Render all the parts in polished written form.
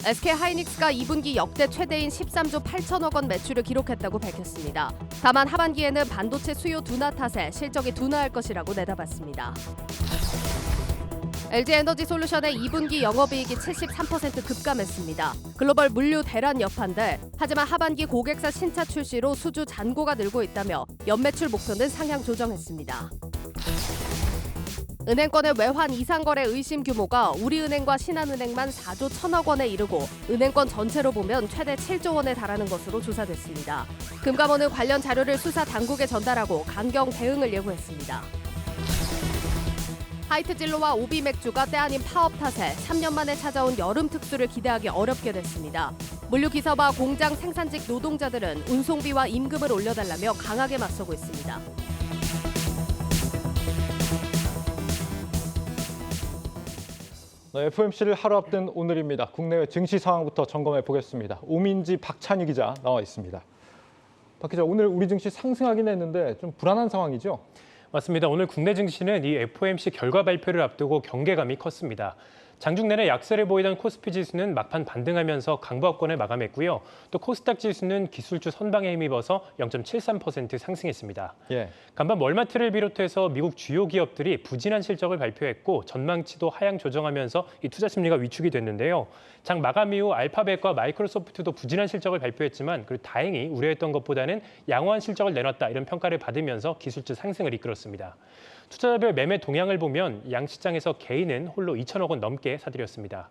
SK하이닉스가 2분기 역대 최대인 13조 8천억 원 매출을 기록했다고 밝혔습니다. 다만 하반기에는 반도체 수요 둔화 탓에 실적이 둔화할 것이라고 내다봤습니다. LG에너지솔루션의 2분기 영업이익이 73% 급감했습니다. 글로벌 물류 대란 여파인데 하지만 하반기 고객사 신차 출시로 수주 잔고가 늘고 있다며 연매출 목표는 상향 조정했습니다. 은행권의 외환 이상거래 의심 규모가 우리은행과 신한은행만 4조 1천억 원에 이르고 은행권 전체로 보면 최대 7조 원에 달하는 것으로 조사됐습니다. 금감원은 관련 자료를 수사 당국에 전달하고 강경 대응을 예고했습니다. 하이트진로와 오비맥주가 때 아닌 파업 탓에 3년 만에 찾아온 여름 특수를 기대하기 어렵게 됐습니다. 물류기사와 공장 생산직 노동자들은 운송비와 임금을 올려달라며 강하게 맞서고 있습니다. FOMC를 하루 앞둔 오늘입니다. 국내외 증시 상황부터 점검해 보겠습니다. 오민지 박찬희 기자 나와 있습니다. 박 기자, 오늘 우리 증시 상승하긴 했는데 좀 불안한 상황이죠? 맞습니다. 오늘 국내 증시는 이 FOMC 결과 발표를 앞두고 경계감이 컸습니다. 장중 내내 약세를 보이던 코스피 지수는 막판 반등하면서 강보합권을 마감했고요. 또 코스닥 지수는 기술주 선방에 힘입어서 0.73% 상승했습니다. 간밤 월마트를 비롯해서 미국 주요 기업들이 부진한 실적을 발표했고 전망치도 하향 조정하면서 이 투자 심리가 위축이 됐는데요. 장 마감 이후 알파벳과 마이크로소프트도 부진한 실적을 발표했지만 그리고 다행히 우려했던 것보다는 양호한 실적을 내놨다 이런 평가를 받으면서 기술주 상승을 이끌었습니다. 투자자별 매매 동향을 보면 양시장에서 개인은 홀로 2천억 원 넘게 사들였습니다.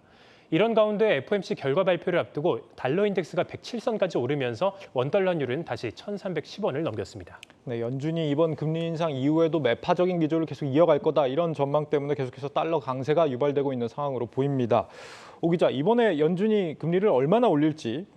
이런 가운데 FOMC 결과 발표를 앞두고 달러 인덱스가 107선까지 오르면서 원달러율은 다시 1,310원을 넘겼습니다. 네, 연준이 이번 금리 인상 이후에도 매파적인 기조를 계속 이어갈 거다 이런 전망 때문에 계속해서 달러 강세가 유발되고 있는 상황으로 보입니다. 오 기자, 이번에 연준이 금리를 얼마나 올릴지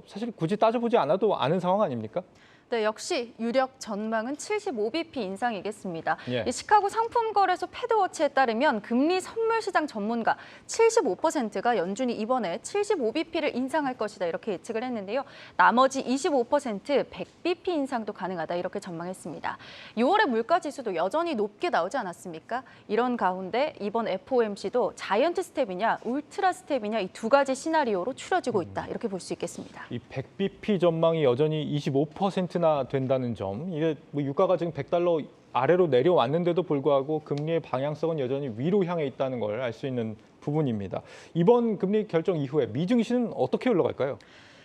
사실 굳이 따져보지 않아도 아는 상황 아닙니까? 네, 역시 유력 전망은 75bp 인상이겠습니다. 예. 이 시카고 상품거래소 패드워치에 따르면 금리 선물 시장 전문가 75%가 연준이 이번에 75bp를 인상할 것이다 이렇게 예측을 했는데요. 나머지 25% 100bp 인상도 가능하다 이렇게 전망했습니다. 6월의 물가지수도 여전히 높게 나오지 않았습니까? 이런 가운데 이번 FOMC도 자이언트 스텝이냐 울트라 스텝이냐 이 두 가지 시나리오로 추려지고 있다 이렇게 볼 수 있겠습니다. 이 100bp 전망이 여전히 25%나 된다는 점, 이게 유가가 지금 100달러 아래로 내려왔는데도 불구하고 금리의 방향성은 여전히 위로 향해 있다는 걸 알 수 있는 부분입니다. 이번 금리 결정 이후에 미 증시는 어떻게 흘러갈까요?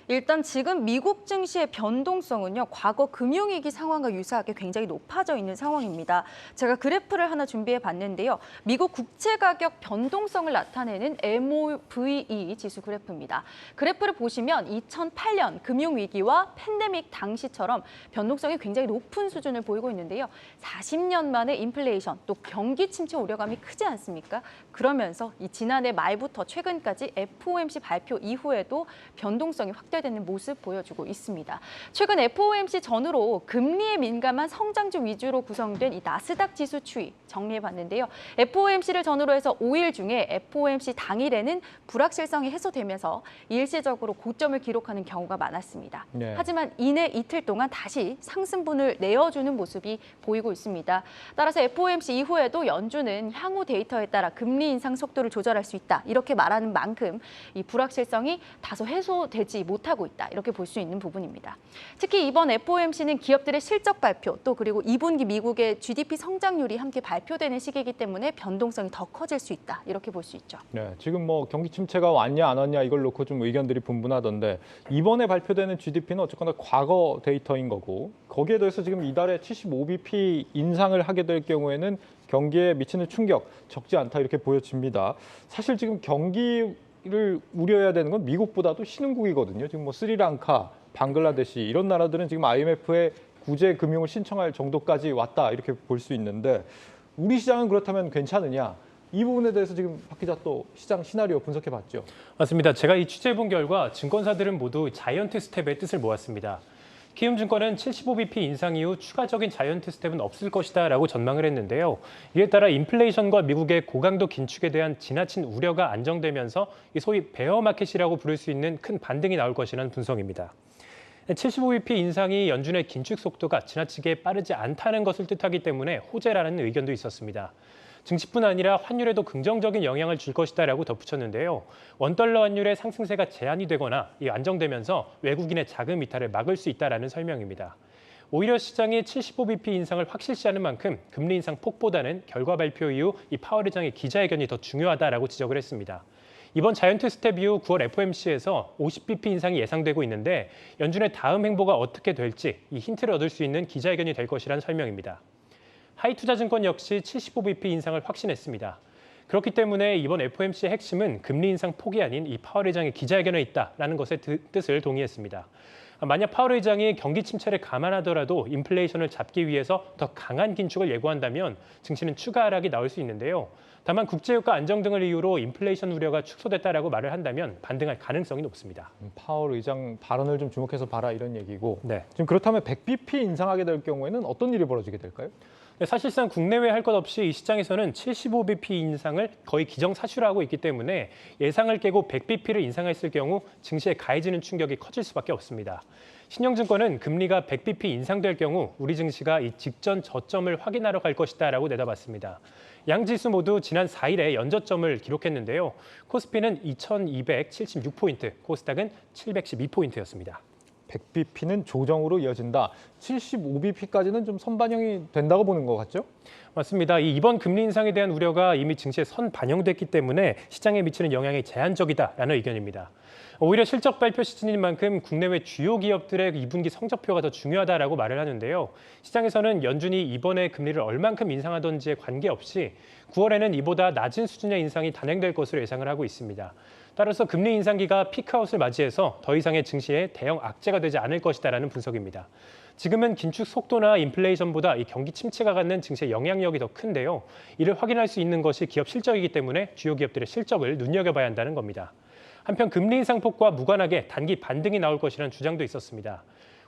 일단 지금 미국 증시의 변동성은요, 과거 금융위기 상황과 유사하게 굉장히 높아져 있는 상황입니다. 제가 그래프를 하나 준비해 봤는데요. 미국 국채 가격 변동성을 나타내는 MOVE 지수 그래프입니다. 그래프를 보시면 2008년 금융위기와 팬데믹 당시처럼 변동성이 굉장히 높은 수준을 보이고 있는데요. 40년 만에 인플레이션, 또 경기 침체 우려감이 크지 않습니까? 그러면서 이 지난해 말부터 최근까지 FOMC 발표 이후에도 변동성이 확대되는 모습 보여주고 있습니다. 최근 FOMC 전후로 금리에 민감한 성장주 위주로 구성된 이 나스닥 지수 추이 정리해봤는데요. FOMC를 전후로 해서 5일 중에 FOMC 당일에는 불확실성이 해소되면서 일시적으로 고점을 기록하는 경우가 많았습니다. 네. 하지만 이내 이틀 동안 다시 상승분을 내어주는 모습이 보이고 있습니다. 따라서 FOMC 이후에도 연준은 향후 데이터에 따라 금리 인상 속도를 조절할 수 있다. 이렇게 말하는 만큼 이 불확실성이 다소 해소되지 못하고 있다. 이렇게 볼 수 있는 부분입니다. 특히 이번 FOMC는 기업들의 실적 발표, 또 그리고 2분기 미국의 GDP 성장률이 함께 발표되는 시기이기 때문에 변동성이 더 커질 수 있다. 이렇게 볼 수 있죠. 네, 지금 경기 침체가 왔냐 안 왔냐 이걸 놓고 좀 의견들이 분분하던데 이번에 발표되는 GDP는 어쨌거나 과거 데이터인 거고 거기에 더해서 지금 이달에 75bp 인상을 하게 될 경우에는 경기에 미치는 충격 적지 않다 이렇게 보여집니다. 사실 지금 경기를 우려해야 되는 건 미국보다도 신흥국이거든요. 지금 스리랑카, 방글라데시 이런 나라들은 지금 IMF에 구제 금융을 신청할 정도까지 왔다 이렇게 볼 수 있는데 우리 시장은 그렇다면 괜찮으냐? 이 부분에 대해서 지금 박 기자 또 시장 시나리오 분석해봤죠. 맞습니다. 제가 이 취재해본 결과 증권사들은 모두 자이언트 스텝의 뜻을 모았습니다. 키움증권은 75bp 인상 이후 추가적인 자이언트 스텝은 없을 것이다 라고 전망을 했는데요. 이에 따라 인플레이션과 미국의 고강도 긴축에 대한 지나친 우려가 안정되면서 이 소위 베어마켓이라고 부를 수 있는 큰 반등이 나올 것이라는 분석입니다. 75bp 인상이 연준의 긴축 속도가 지나치게 빠르지 않다는 것을 뜻하기 때문에 호재라는 의견도 있었습니다. 증시뿐 아니라 환율에도 긍정적인 영향을 줄 것이다라고 덧붙였는데요. 원달러 환율의 상승세가 제한이 되거나 안정되면서 외국인의 자금 이탈을 막을 수 있다라는 설명입니다. 오히려 시장이 75bp 인상을 확실시하는 만큼 금리 인상 폭보다는 결과 발표 이후 이 파월 의장의 기자회견이 더 중요하다라고 지적을 했습니다. 이번 자이언트 스텝 이후 9월 FOMC에서 50bp 인상이 예상되고 있는데 연준의 다음 행보가 어떻게 될지 이 힌트를 얻을 수 있는 기자회견이 될 것이라는 설명입니다. 하이투자증권 역시 75bp 인상을 확신했습니다. 그렇기 때문에 이번 FOMC의 핵심은 금리 인상 폭이 아닌 이 파월 의장의 기자회견에 있다라는 것의 뜻을 동의했습니다. 만약 파월 의장이 경기 침체를 감안하더라도 인플레이션을 잡기 위해서 더 강한 긴축을 예고한다면 증시는 추가 하락이 나올 수 있는데요. 다만 국제유가 안정 등을 이유로 인플레이션 우려가 축소됐다라고 말을 한다면 반등할 가능성이 높습니다. 파월 의장 발언을 좀 주목해서 봐라 이런 얘기고 네. 지금 그렇다면 100bp 인상하게 될 경우에는 어떤 일이 벌어지게 될까요? 사실상 국내외 할 것 없이 이 시장에서는 75bp 인상을 거의 기정사실화하고 있기 때문에 예상을 깨고 100bp를 인상했을 경우 증시에 가해지는 충격이 커질 수밖에 없습니다. 신영증권은 금리가 100bp 인상될 경우 우리 증시가 이 직전 저점을 확인하러 갈 것이다라고 내다봤습니다. 양 지수 모두 지난 4일에 연저점을 기록했는데요. 코스피는 2276포인트, 코스닥은 712포인트였습니다. 100bp는 조정으로 이어진다. 75bp까지는 좀 선반영이 된다고 보는 것 같죠? 맞습니다. 이번 금리 인상에 대한 우려가 이미 증시에 선반영됐기 때문에 시장에 미치는 영향이 제한적이다라는 의견입니다. 오히려 실적 발표 시즌인 만큼 국내외 주요 기업들의 2분기 성적표가 더 중요하다라고 말을 하는데요. 시장에서는 연준이 이번에 금리를 얼만큼 인상하던지에 관계없이 9월에는 이보다 낮은 수준의 인상이 단행될 것으로 예상을 하고 있습니다. 따라서 금리 인상기가 피크아웃을 맞이해서 더 이상의 증시에 대형 악재가 되지 않을 것이다라는 분석입니다. 지금은 긴축 속도나 인플레이션보다 이 경기 침체가 갖는 증시의 영향력이 더 큰데요. 이를 확인할 수 있는 것이 기업 실적이기 때문에 주요 기업들의 실적을 눈여겨봐야 한다는 겁니다. 한편 금리 인상 폭과 무관하게 단기 반등이 나올 것이라는 주장도 있었습니다.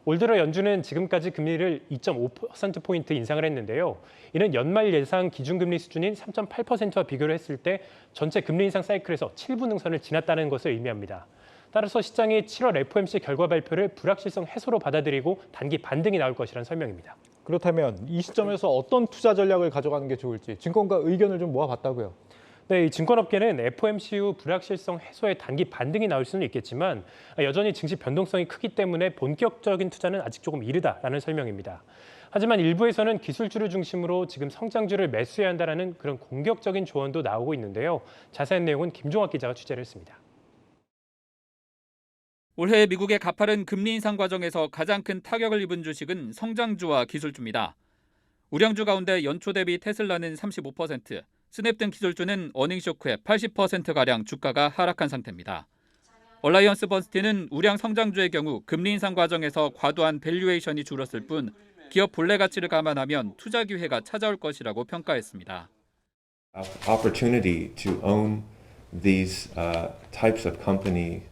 올 들어 연준은 지금까지 금리를 2.5%포인트 인상을 했는데요. 이는 연말 예상 기준금리 수준인 3.8%와 비교를 했을 때 전체 금리 인상 사이클에서 7분 능선을 지났다는 것을 의미합니다. 따라서 시장이 7월 FOMC 결과 발표를 불확실성 해소로 받아들이고 단기 반등이 나올 것이라는 설명입니다. 그렇다면 이 시점에서 어떤 투자 전략을 가져가는 게 좋을지 증권가 의견을 좀 모아봤다고요. 네, 이 증권업계는 FOMC 후 불확실성 해소에 단기 반등이 나올 수는 있겠지만 여전히 증시 변동성이 크기 때문에 본격적인 투자는 아직 조금 이르다라는 설명입니다. 하지만 일부에서는 기술주를 중심으로 지금 성장주를 매수해야 한다는 그런 공격적인 조언도 나오고 있는데요. 자세한 내용은 김종학 기자가 취재를 했습니다. 올해 미국의 가파른 금리 인상 과정에서 가장 큰 타격을 입은 주식은 성장주와 기술주입니다. 우량주 가운데 연초 대비 테슬라는 35%, 스냅 등 기술주는 어닝쇼크에 80%가량 주가가 하락한 상태입니다. 얼라이언스 번스틴은 우량 성장주의 경우 금리 인상 과정에서 과도한 밸류에이션이 줄었을 뿐 기업 본래 가치를 감안하면 투자 기회가 찾아올 것이라고 평가했습니다. Opportunity to own these types of companies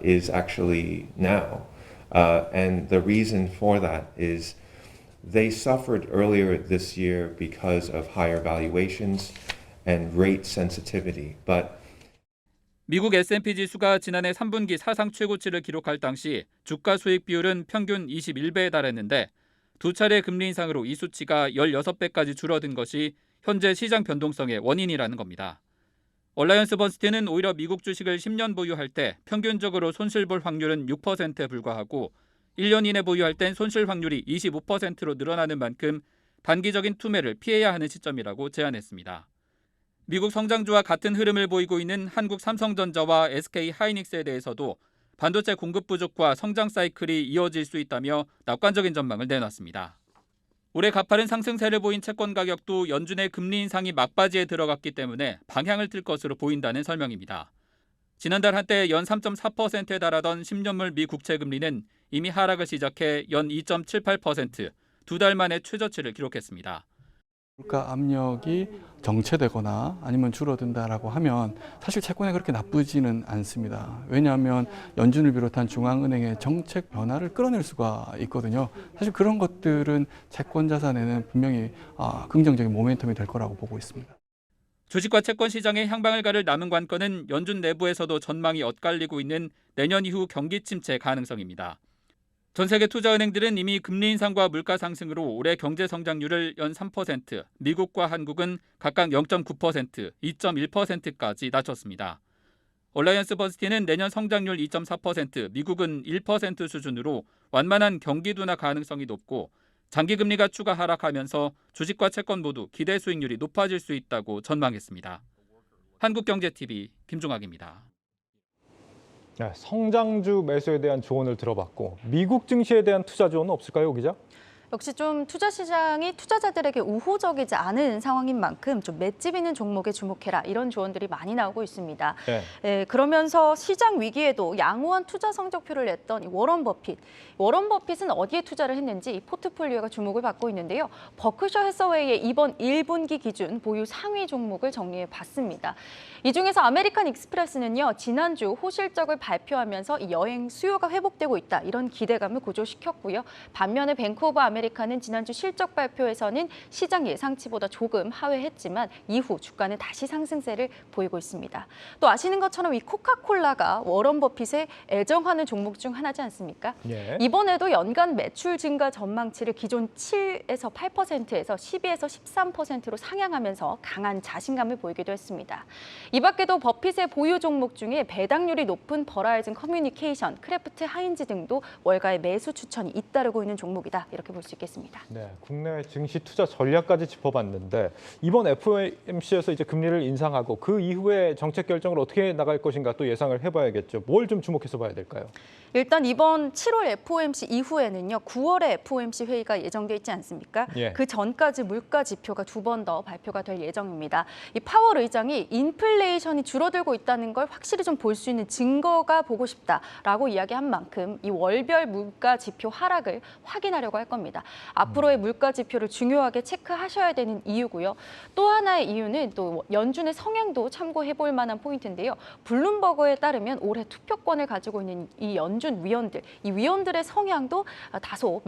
is actually now. And the reason for that is they suffered earlier this year because of higher valuations and rate sensitivity. But 미국 S&P 지수가 지난해 3분기 사상 최고치를 기록할 당시 주가 수익 비율은 평균 21배에 달했는데 두 차례 금리 인상으로 이 수치가 16배까지 줄어든 것이 현재 시장 변동성의 원인이라는 겁니다. 얼라이언스 번스틴은 오히려 미국 주식을 10년 보유할 때 평균적으로 손실 볼 확률은 6%에 불과하고 1년 이내 보유할 땐 손실 확률이 25%로 늘어나는 만큼 단기적인 투매를 피해야 하는 시점이라고 제안했습니다. 미국 성장주와 같은 흐름을 보이고 있는 한국 삼성전자와 SK 하이닉스에 대해서도 반도체 공급 부족과 성장 사이클이 이어질 수 있다며 낙관적인 전망을 내놨습니다. 올해 가파른 상승세를 보인 채권 가격도 연준의 금리 인상이 막바지에 들어갔기 때문에 방향을 틀 것으로 보인다는 설명입니다. 지난달 한때 연 3.4%에 달하던 10년물 미 국채 금리는 이미 하락을 시작해 연 2.78%, 두 달 만에 최저치를 기록했습니다. 물가 압력이 정체되거나 아니면 줄어든다라고 하면 사실 채권에 그렇게 나쁘지는 않습니다. 왜냐하면 연준을 비롯한 중앙은행의 정책 변화를 끌어낼 수가 있거든요. 사실 그런 것들은 채권 자산에는 분명히 긍정적인 모멘텀이 될 거라고 보고 있습니다. 주식과 채권 시장의 향방을 가를 남은 관건은 연준 내부에서도 전망이 엇갈리고 있는 내년 이후 경기 침체 가능성입니다. 전 세계 투자은행들은 이미 금리 인상과 물가 상승으로 올해 경제 성장률을 연 3%, 미국과 한국은 각각 0.9%, 2.1%까지 낮췄습니다. 얼라이언스 버스티는 내년 성장률 2.4%, 미국은 1% 수준으로 완만한 경기 둔화 가능성이 높고 장기 금리가 추가 하락하면서 주식과 채권 모두 기대 수익률이 높아질 수 있다고 전망했습니다. 한국경제TV 김종학입니다. 네, 성장주 매수에 대한 조언을 들어봤고 미국 증시에 대한 투자 조언은 없을까요, 기자? 역시 좀 투자 시장이 투자자들에게 우호적이지 않은 상황인 만큼 좀 맷집 있는 종목에 주목해라 이런 조언들이 많이 나오고 있습니다. 네. 그러면서 시장 위기에도 양호한 투자 성적표를 냈던 이 워런 버핏. 워런 버핏은 어디에 투자를 했는지 이 포트폴리오가 주목을 받고 있는데요. 버크셔 해서웨이의 이번 1분기 기준 보유 상위 종목을 정리해 봤습니다. 이 중에서 아메리칸 익스프레스는요. 지난주 호실적을 발표하면서 이 여행 수요가 회복되고 있다 이런 기대감을 고조시켰고요. 반면에 뱅크 오브 아메리카는 지난주 실적 발표에서는 시장 예상치보다 조금 하회했지만 이후 주가는 다시 상승세를 보이고 있습니다. 또 아시는 것처럼 이 코카콜라가 워런 버핏의 애정하는 종목 중 하나지 않습니까? 예. 이번에도 연간 매출 증가 전망치를 기존 7에서 8%에서 12에서 13%로 상향하면서 강한 자신감을 보이기도 했습니다. 이 밖에도 버핏의 보유 종목 중에 배당률이 높은 버라이즌 커뮤니케이션, 크래프트 하인즈 등도 월가의 매수 추천이 잇따르고 있는 종목이다. 이렇게 볼 수 있겠습니다. 네, 국내 증시 투자 전략까지 짚어봤는데 이번 FOMC에서 이제 금리를 인상하고 그 이후에 정책 결정을 어떻게 나갈 것인가 또 예상을 해봐야겠죠. 뭘 좀 주목해서 봐야 될까요? 일단 이번 7월 FOMC 이후에는요. 9월에 FOMC 회의가 예정돼 있지 않습니까? 예. 그 전까지 물가 지표가 2번 더 발표가 될 예정입니다. 이 파월 의장이 인플레이션이 줄어들고 있다는 걸 확실히 좀 볼 수 있는 증거가 보고 싶다라고 이야기한 만큼 이 월별 물가 지표 하락을 확인하려고 할 겁니다. 앞으로의 물가 지표를 중요하게 체크하셔야 되는 이유고요. 또 하나의 이유는 또 연준의 성향도 참고해 볼 만한 포인트인데요. 블룸버그에 따르면 올해 투표권을 가지고 있는 이 연준 위원들, 이 위원들의 성향도 다소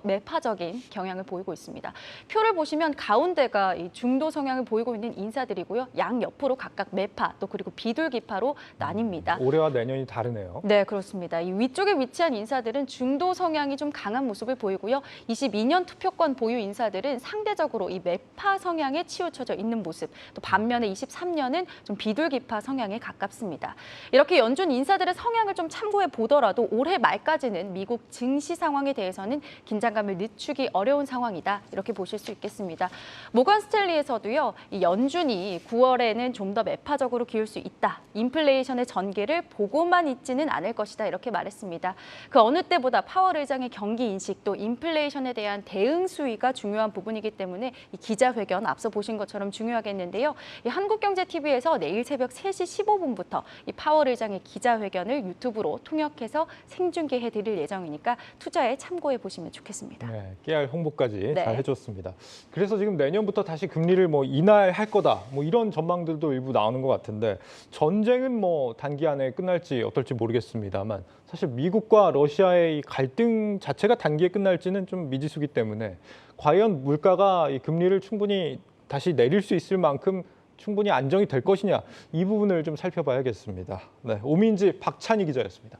매파적인 경향을 보이고 있습니다. 표를 보시면 가운데가 이 중도 성향을 보이고 있는 인사들이고요. 양 옆으로 각각 매파 또 그리고 비둘기파로 나뉩니다. 올해와 내년이 다르네요. 네, 그렇습니다. 이 위쪽에 위치한 인사들은 중도 성향이 좀 강한 모습을 보이고요. 22년 투표권 보유 인사들은 상대적으로 이 매파 성향에 치우쳐져 있는 모습. 또 반면에 23년은 좀 비둘기파 성향에 가깝습니다. 이렇게 연준 인사들의 성향을 좀 참고해 보더라도 올해 말까지는 미국 증시 상황에 대해서는 긴장감을 늦추기 어려운 상황이다. 이렇게 보실 수 있겠습니다. 모건 스탠리에서도요. 이 연준이 9월에는 좀 더 매파적으로 기울 수 있다. 인플레이션의 전개를 보고만 있지는 않을 것이다. 이렇게 말했습니다. 그 어느 때보다 파월 의장의 경기 인식 또 인플레이션에 대한 대응 수위가 중요한 부분이기 때문에 이 기자회견 앞서 보신 것처럼 중요하겠는데요. 이 한국경제TV에서 내일 새벽 3시 15분부터 이 파월 의장의 기자회견을 유튜브로 통역해서 생중계해 드릴 예정이니까 투자에 참고해 보시면 좋겠습니다. 네, 깨알 홍보까지 네. 잘 해줬습니다. 그래서 지금 내년부터 다시 금리를 인하할 거다. 이런 전망들도 일부 나오는 것 같은데 전쟁은 단기 안에 끝날지 어떨지 모르겠습니다만 사실 미국과 러시아의 이 갈등 자체가 단기에 끝날지는 좀 미지수기 때문에 과연 물가가 이 금리를 충분히 다시 내릴 수 있을 만큼 충분히 안정이 될 것이냐 이 부분을 좀 살펴봐야겠습니다. 네, 오민지 박찬희 기자였습니다.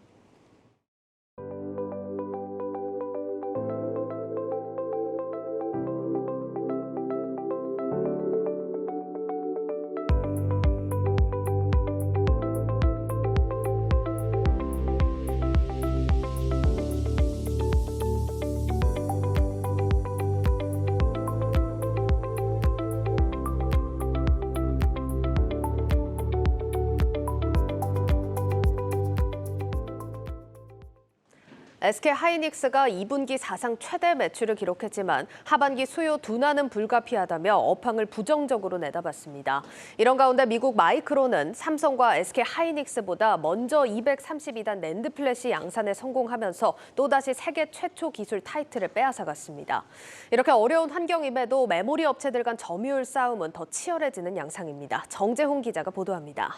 SK 하이닉스가 2분기 사상 최대 매출을 기록했지만 하반기 수요 둔화는 불가피하다며 업황을 부정적으로 내다봤습니다. 이런 가운데 미국 마이크론은 삼성과 SK 하이닉스보다 먼저 232단 낸드 플래시 양산에 성공하면서 또다시 세계 최초 기술 타이틀을 빼앗아갔습니다. 이렇게 어려운 환경임에도 메모리 업체들 간 점유율 싸움은 더 치열해지는 양상입니다. 정재홍 기자가 보도합니다.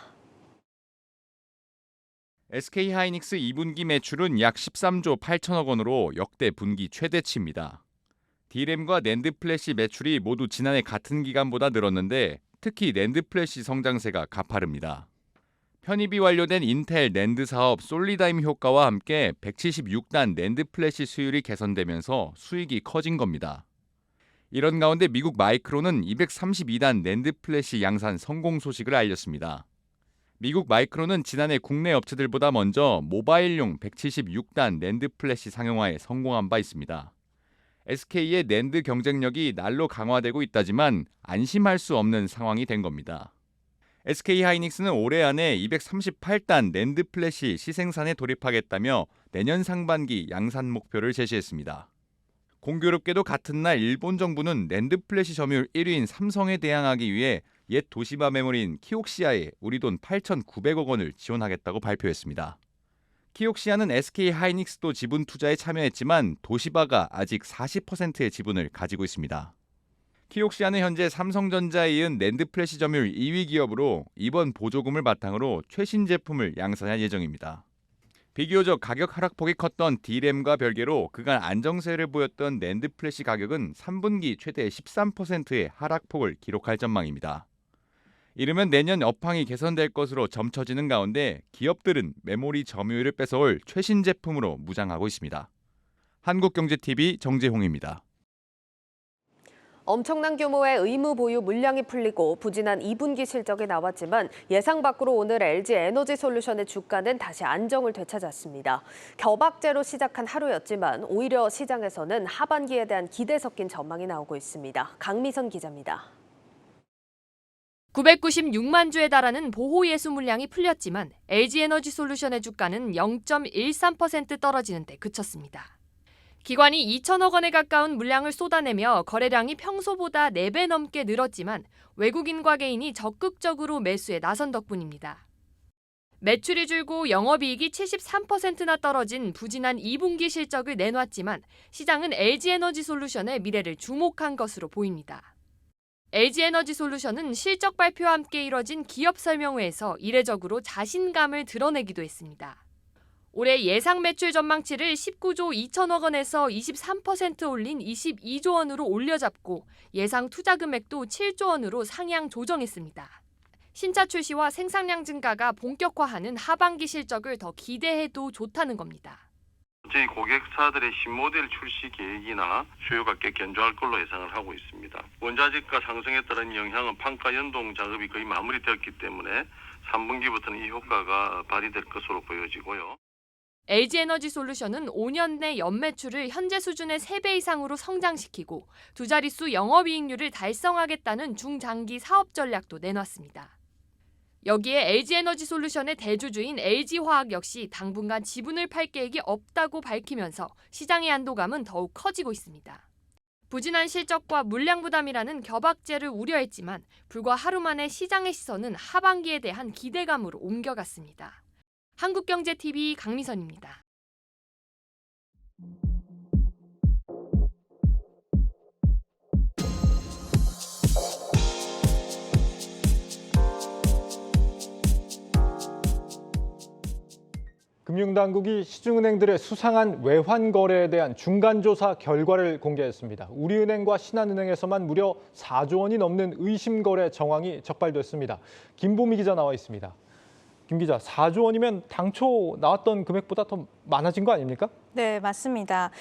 SK하이닉스 2분기 매출은 약 13조 8천억 원으로 역대 분기 최대치입니다. D램과 낸드 플래시 매출이 모두 지난해 같은 기간보다 늘었는데 특히 낸드 플래시 성장세가 가파릅니다. 편입이 완료된 인텔 낸드 사업 솔리다임 효과와 함께 176단 낸드 플래시 수율이 개선되면서 수익이 커진 겁니다. 이런 가운데 미국 마이크론은 232단 낸드 플래시 양산 성공 소식을 알렸습니다. 미국 마이크론은 지난해 국내 업체들보다 먼저 모바일용 176단 낸드 플래시 상용화에 성공한 바 있습니다. SK의 낸드 경쟁력이 날로 강화되고 있다지만 안심할 수 없는 상황이 된 겁니다. SK하이닉스는 올해 안에 238단 낸드 플래시 시생산에 돌입하겠다며 내년 상반기 양산 목표를 제시했습니다. 공교롭게도 같은 날 일본 정부는 낸드 플래시 점유율 1위인 삼성에 대항하기 위해 옛 도시바 메모리인 키옥시아에 우리 돈 8,900억 원을 지원하겠다고 발표했습니다. 키옥시아는 SK하이닉스도 지분 투자에 참여했지만 도시바가 아직 40%의 지분을 가지고 있습니다. 키옥시아는 현재 삼성전자에 이은 낸드 플래시 점유율 2위 기업으로 이번 보조금을 바탕으로 최신 제품을 양산할 예정입니다. 비교적 가격 하락폭이 컸던 D램과 별개로 그간 안정세를 보였던 낸드 플래시 가격은 3분기 최대 13%의 하락폭을 기록할 전망입니다. 이르면 내년 업황이 개선될 것으로 점쳐지는 가운데 기업들은 메모리 점유율을 뺏어올 최신 제품으로 무장하고 있습니다. 한국경제TV 정재홍입니다. 엄청난 규모의 의무 보유 물량이 풀리고 부진한 2분기 실적이 나왔지만 예상 밖으로 오늘 LG에너지솔루션의 주가는 다시 안정을 되찾았습니다. 겨박제로 시작한 하루였지만 오히려 시장에서는 하반기에 대한 기대 섞인 전망이 나오고 있습니다. 강미선 기자입니다. 996만 주에 달하는 보호 예수 물량이 풀렸지만 LG에너지솔루션의 주가는 0.13% 떨어지는 데 그쳤습니다. 기관이 2천억 원에 가까운 물량을 쏟아내며 거래량이 평소보다 4배 넘게 늘었지만 외국인과 개인이 적극적으로 매수에 나선 덕분입니다. 매출이 줄고 영업이익이 73%나 떨어진 부진한 2분기 실적을 내놨지만 시장은 LG에너지솔루션의 미래를 주목한 것으로 보입니다. LG에너지솔루션은 실적 발표와 함께 이뤄진 기업 설명회에서 이례적으로 자신감을 드러내기도 했습니다. 올해 예상 매출 전망치를 19조 2천억 원에서 23% 올린 22조 원으로 올려잡고 예상 투자 금액도 7조 원으로 상향 조정했습니다. 신차 출시와 생산량 증가가 본격화하는 하반기 실적을 더 기대해도 좋다는 겁니다. 저희 고객사들의 신모델 출시 계획이나 수요가 꽤 견조할 걸로 예상을 하고 있습니다. 원자재가 상승에 따른 영향은 판가 연동 작업이 거의 마무리되었기 때문에 3분기부터는 이 효과가 발휘될 것으로 보여지고요. LG에너지솔루션은 5년 내 연매출을 현재 수준의 3배 이상으로 성장시키고 두 자릿수 영업이익률을 달성하겠다는 중장기 사업 전략도 내놨습니다. 여기에 LG에너지솔루션의 대주주인 LG화학 역시 당분간 지분을 팔 계획이 없다고 밝히면서 시장의 안도감은 더욱 커지고 있습니다. 부진한 실적과 물량 부담이라는 겨박제를 우려했지만 불과 하루 만에 시장의 시선은 하반기에 대한 기대감으로 옮겨갔습니다. 한국경제TV 강미선입니다. 금융당국이 시중은행들의 수상한 외환 거래에 대한 중간조사 결과를 공개했습니다. 우리은행과 신한은행에서만 무려 4조 원이 넘는 의심 거래 정황이 적발됐습니다. 김보미 기자 나와 있습니다. 김 기자, 4조 원이면 당초 나왔던 금액보다 더 많아진 거 아닙니까? 네, 맞습니다.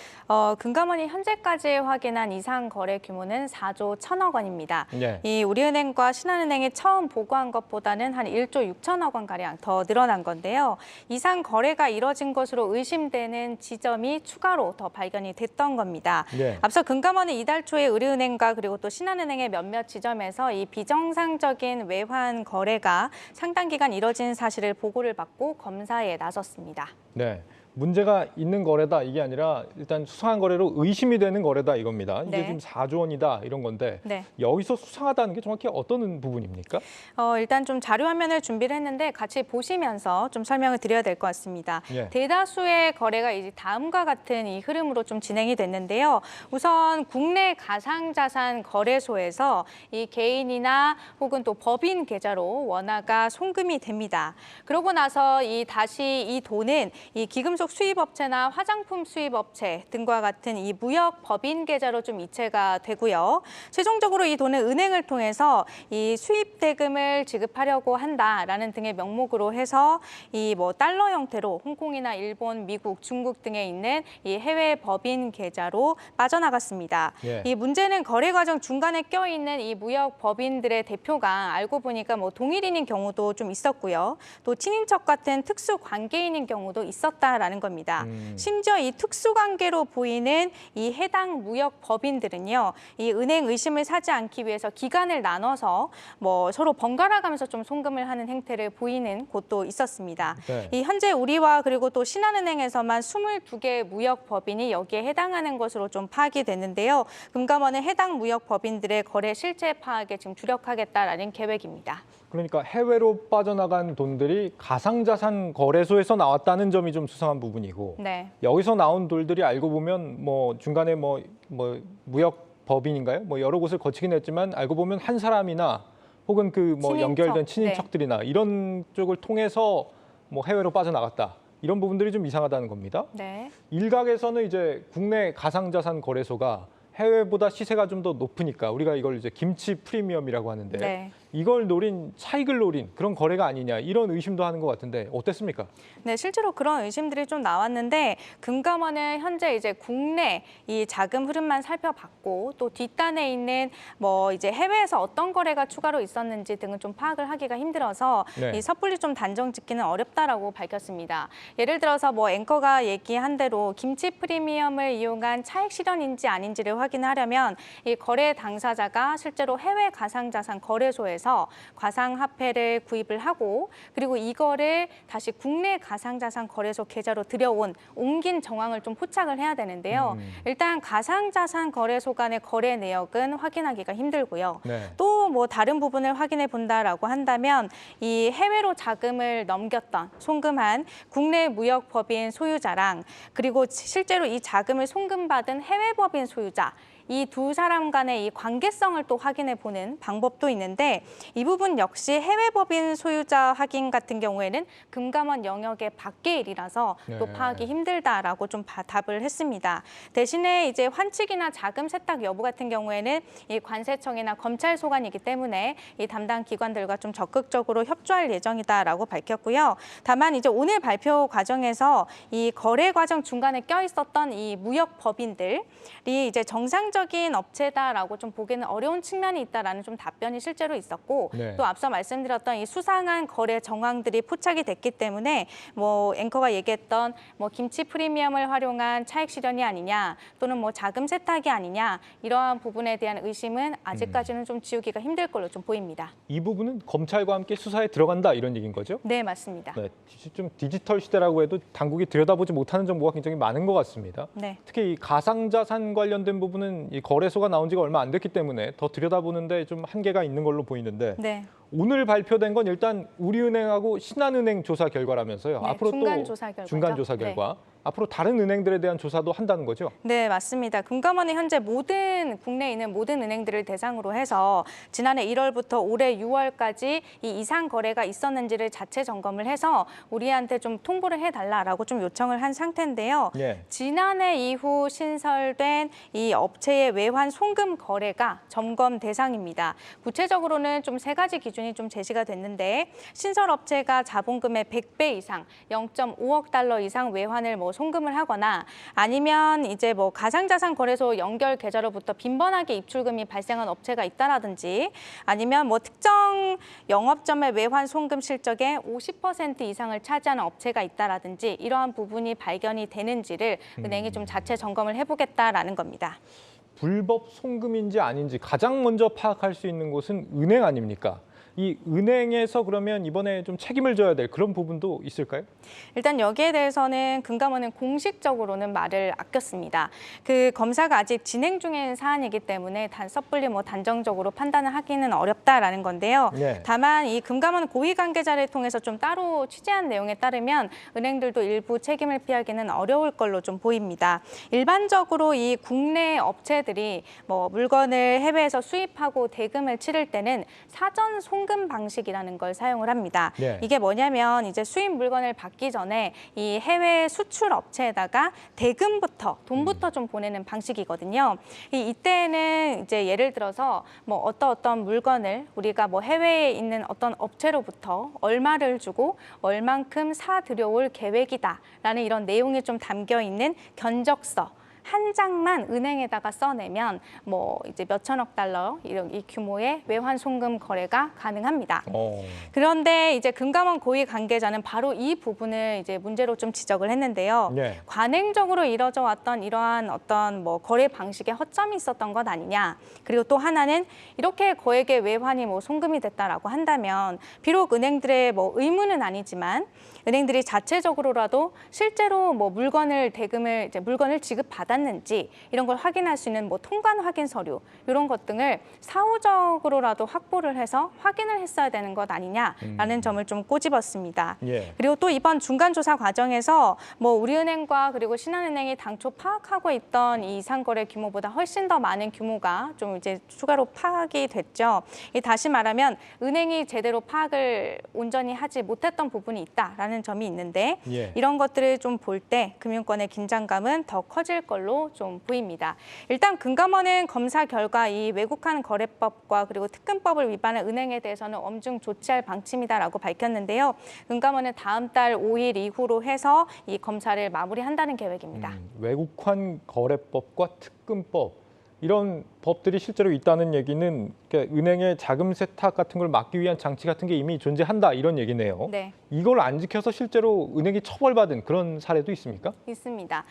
금감원이 현재까지 확인한 이상 거래 규모는 4조 1천억 원입니다. 네. 이 우리은행과 신한은행이 처음 보고한 것보다는 한 1조 6천억 원가량 더 늘어난 건데요. 이상 거래가 이뤄진 것으로 의심되는 지점이 추가로 더 발견이 됐던 겁니다. 네. 앞서 금감원은 이달 초에 우리은행과 그리고 또 신한은행의 몇몇 지점에서 이 비정상적인 외환 거래가 상당 기간 이뤄진 사실을 보고를 받고 검사에 나섰습니다. 네. 문제가 있는 거래다 이게 아니라 일단 수상한 거래로 의심이 되는 거래다 이겁니다. 이게 네. 지금 4조 원이다 이런 건데 네. 여기서 수상하다는 게 정확히 어떤 부분입니까? 일단 좀 자료 화면을 준비를 했는데 같이 보시면서 좀 설명을 드려야 될 것 같습니다. 예. 대다수의 거래가 이제 다음과 같은 이 흐름으로 좀 진행이 됐는데요. 우선 국내 가상자산 거래소에서 이 개인이나 혹은 또 법인 계좌로 원화가 송금이 됩니다. 그러고 나서 다시 이 돈은 이 기금속 쪽 수입업체나 화장품 수입업체 등과 같은 이 무역 법인 계좌로 좀 이체가 되고요. 최종적으로 이 돈은 은행을 통해서 이 수입 대금을 지급하려고 한다라는 등의 명목으로 해서 이 뭐 달러 형태로 홍콩이나 일본, 미국, 중국 등에 있는 이 해외 법인 계좌로 빠져나갔습니다. 예. 이 문제는 거래 과정 중간에 껴있는 이 무역 법인들의 대표가 알고 보니까 뭐 동일인인 경우도 좀 있었고요. 또 친인척 같은 특수 관계인인 경우도 있었다라는 겁니다. 심지어 이 특수 관계로 보이는 이 해당 무역 법인들은요, 이 은행 의심을 사지 않기 위해서 기간을 나눠서 뭐 서로 번갈아 가면서 좀 송금을 하는 행태를 보이는 곳도 있었습니다. 네. 이 현재 우리와 그리고 또 신한은행에서만 22개 무역 법인이 여기에 해당하는 것으로 좀 파악이 됐는데요. 금감원은 해당 무역 법인들의 거래 실체 파악에 지금 주력하겠다라는 계획입니다. 그러니까 해외로 빠져나간 돈들이 가상자산 거래소에서 나왔다는 점이 좀 수상한 부분이고 네. 여기서 나온 돈들이 알고 보면 뭐 중간에 뭐 무역 법인인가요? 뭐 여러 곳을 거치긴 했지만 알고 보면 한 사람이나 혹은 그 뭐 친인척, 연결된 친인척들이나 이런 쪽을 통해서 뭐 해외로 빠져나갔다. 이런 부분들이 좀 이상하다는 겁니다. 네. 일각에서는 이제 국내 가상자산 거래소가 해외보다 시세가 좀 더 높으니까 우리가 이걸 이제 김치 프리미엄이라고 하는데 네. 이걸 노린 차익을 노린 그런 거래가 아니냐 이런 의심도 하는 것 같은데 어땠습니까? 네, 실제로 그런 의심들이 좀 나왔는데 금감원은 현재 이제 국내 이 자금 흐름만 살펴봤고 또 뒷단에 있는 뭐 이제 해외에서 어떤 거래가 추가로 있었는지 등은 좀 파악을 하기가 힘들어서 네. 이 섣불리 좀 단정 짓기는 어렵다라고 밝혔습니다. 예를 들어서 뭐 앵커가 얘기한 대로 김치 프리미엄을 이용한 차익 실현인지 아닌지를 확인하려면 이 거래 당사자가 실제로 해외 가상자산 거래소에서 가상화폐를 구입을 하고 그리고 이거를 다시 국내 가상자산 거래소 계좌로 옮긴 정황을 좀 포착을 해야 되는데요. 일단 가상자산 거래소 간의 거래 내역은 확인하기가 힘들고요. 네. 또 뭐 다른 부분을 확인해 본다라고 한다면 이 해외로 자금을 넘겼던 송금한 국내 무역법인 소유자랑 그리고 실제로 이 자금을 송금받은 해외 법인 소유자 이 두 사람 간의 이 관계성을 또 확인해 보는 방법도 있는데 이 부분 역시 해외 법인 소유자 확인 같은 경우에는 금감원 영역의 밖의 일이라서 또 네. 파악이 힘들다라고 좀 답을 했습니다. 대신에 이제 환칙이나 자금 세탁 여부 같은 경우에는 이 관세청이나 검찰 소관이기 때문에 이 담당 기관들과 좀 적극적으로 협조할 예정이다라고 밝혔고요. 다만 이제 오늘 발표 과정에서 이 거래 과정 중간에 껴 있었던 이 무역 법인들이 이제 정상적인 업체다라고 좀 보기는 어려운 측면이 있다라는 좀 답변이 실제로 있었고 네. 또 앞서 말씀드렸던 이 수상한 거래 정황들이 포착이 됐기 때문에 뭐 앵커가 얘기했던 뭐 김치 프리미엄을 활용한 차익 실현이 아니냐 또는 뭐 자금 세탁이 아니냐 이러한 부분에 대한 의심은 아직까지는 좀 지우기가 힘들 걸로 좀 보입니다. 이 부분은 검찰과 함께 수사에 들어간다 이런 얘기인 거죠? 네, 맞습니다. 네, 좀 디지털 시대라고 해도 당국이 들여다보지 못하는 정보가 굉장히 많은 것 같습니다. 네. 특히 이 가상자산 관련된 부분은 이 거래소가 나온 지가 얼마 안 됐기 때문에 더 들여다보는데 좀 한계가 있는 걸로 보이는데 네. 오늘 발표된 건 일단 우리은행하고 신한은행 조사 결과라면서요. 네, 앞으로 중간 또 조사 결과죠. 중간 조사 결과. 앞으로 다른 은행들에 대한 조사도 한다는 거죠? 네, 맞습니다. 금감원은 현재 국내에 있는 모든 은행들을 대상으로 해서 지난해 1월부터 올해 6월까지 이 이상 거래가 있었는지를 자체 점검을 해서 우리한테 좀 통보를 해달라라고 좀 요청을 한 상태인데요. 예. 지난해 이후 신설된 이 업체의 외환 송금 거래가 점검 대상입니다. 구체적으로는 좀 세 가지 기준이 좀 제시가 됐는데 신설 업체가 자본금의 100배 이상, 0.5억 달러 이상 외환을 뭐 송금을 하거나 아니면 이제 뭐 가상자산 거래소 연결 계좌로부터 빈번하게 입출금이 발생한 업체가 있다라든지 아니면 뭐 특정 영업점의 외환 송금 실적의 50% 이상을 차지하는 업체가 있다라든지 이러한 부분이 발견이 되는지를 은행이 좀 자체 점검을 해보겠다라는 겁니다. 불법 송금인지 아닌지 가장 먼저 파악할 수 있는 곳은 은행 아닙니까? 이 은행에서 그러면 이번에 좀 책임을 져야 될 그런 부분도 있을까요? 일단 여기에 대해서는 금감원은 공식적으로는 말을 아꼈습니다. 그 검사가 아직 진행 중인 사안이기 때문에 섣불리 뭐 단정적으로 판단을 하기는 어렵다라는 건데요. 네. 다만 이 금감원 고위 관계자를 통해서 좀 따로 취재한 내용에 따르면 은행들도 일부 책임을 피하기는 어려울 걸로 좀 보입니다. 일반적으로 이 국내 업체들이 뭐 물건을 해외에서 수입하고 대금을 치를 때는 사전 송금 송금 방식이라는 걸 사용을 합니다. 네. 이게 뭐냐면 이제 수입 물건을 받기 전에 이 해외 수출 업체에다가 대금부터 돈부터 좀 보내는 방식이거든요. 이때는 이제 예를 들어서 뭐 어떤 물건을 우리가 뭐 해외에 있는 어떤 업체로부터 얼마를 주고 얼만큼 사 들여올 계획이다라는 이런 내용이 좀 담겨 있는 견적서 한 장만 은행에다가 써내면 뭐 이제 몇천억 달러 이런 이 규모의 외환 송금 거래가 가능합니다. 그런데 이제 금감원 고위 관계자는 바로 이 부분을 이제 문제로 좀 지적을 했는데요. 네. 관행적으로 이뤄져 왔던 이러한 어떤 뭐 거래 방식에 허점이 있었던 것 아니냐. 그리고 또 하나는 이렇게 거액의 외환이 뭐 송금이 됐다라고 한다면 비록 은행들의 뭐 의무는 아니지만 은행들이 자체적으로라도 실제로 뭐 물건을 지급받았는지 이런 걸 확인할 수 있는 뭐 통관 확인 서류 이런 것 등을 사후적으로라도 확보를 해서 확인을 했어야 되는 것 아니냐라는 점을 좀 꼬집었습니다. 예. 그리고 또 이번 중간 조사 과정에서 뭐 우리은행과 그리고 신한은행이 당초 파악하고 있던 이 이상 거래 규모보다 훨씬 더 많은 규모가 좀 이제 추가로 파악이 됐죠. 다시 말하면 은행이 제대로 파악을 온전히 하지 못했던 부분이 있다라는 점이 있는데 예. 이런 것들을 좀 볼 때 금융권의 긴장감은 더 커질 걸로 좀 보입니다. 일단 금감원은 검사 결과 이 외국환 거래법과 그리고 특근법을 위반한 은행에 대해서는 엄중 조치할 방침이다라고 밝혔는데요. 금감원은 다음 달 5일 이후로 해서 이 검사를 마무리한다는 계획입니다. 외국환 거래법과 특근법 이런 법들이 실제로 있다는 얘기는 그러니까 은행의 자금 세탁 같은 걸 막기 위한 장치 같은 게 이미 존재한다 이런 얘기네요. 네. 이걸 안 지켜서 실제로 은행이 처벌받은 그런 사례도 있습니까? 있습니다.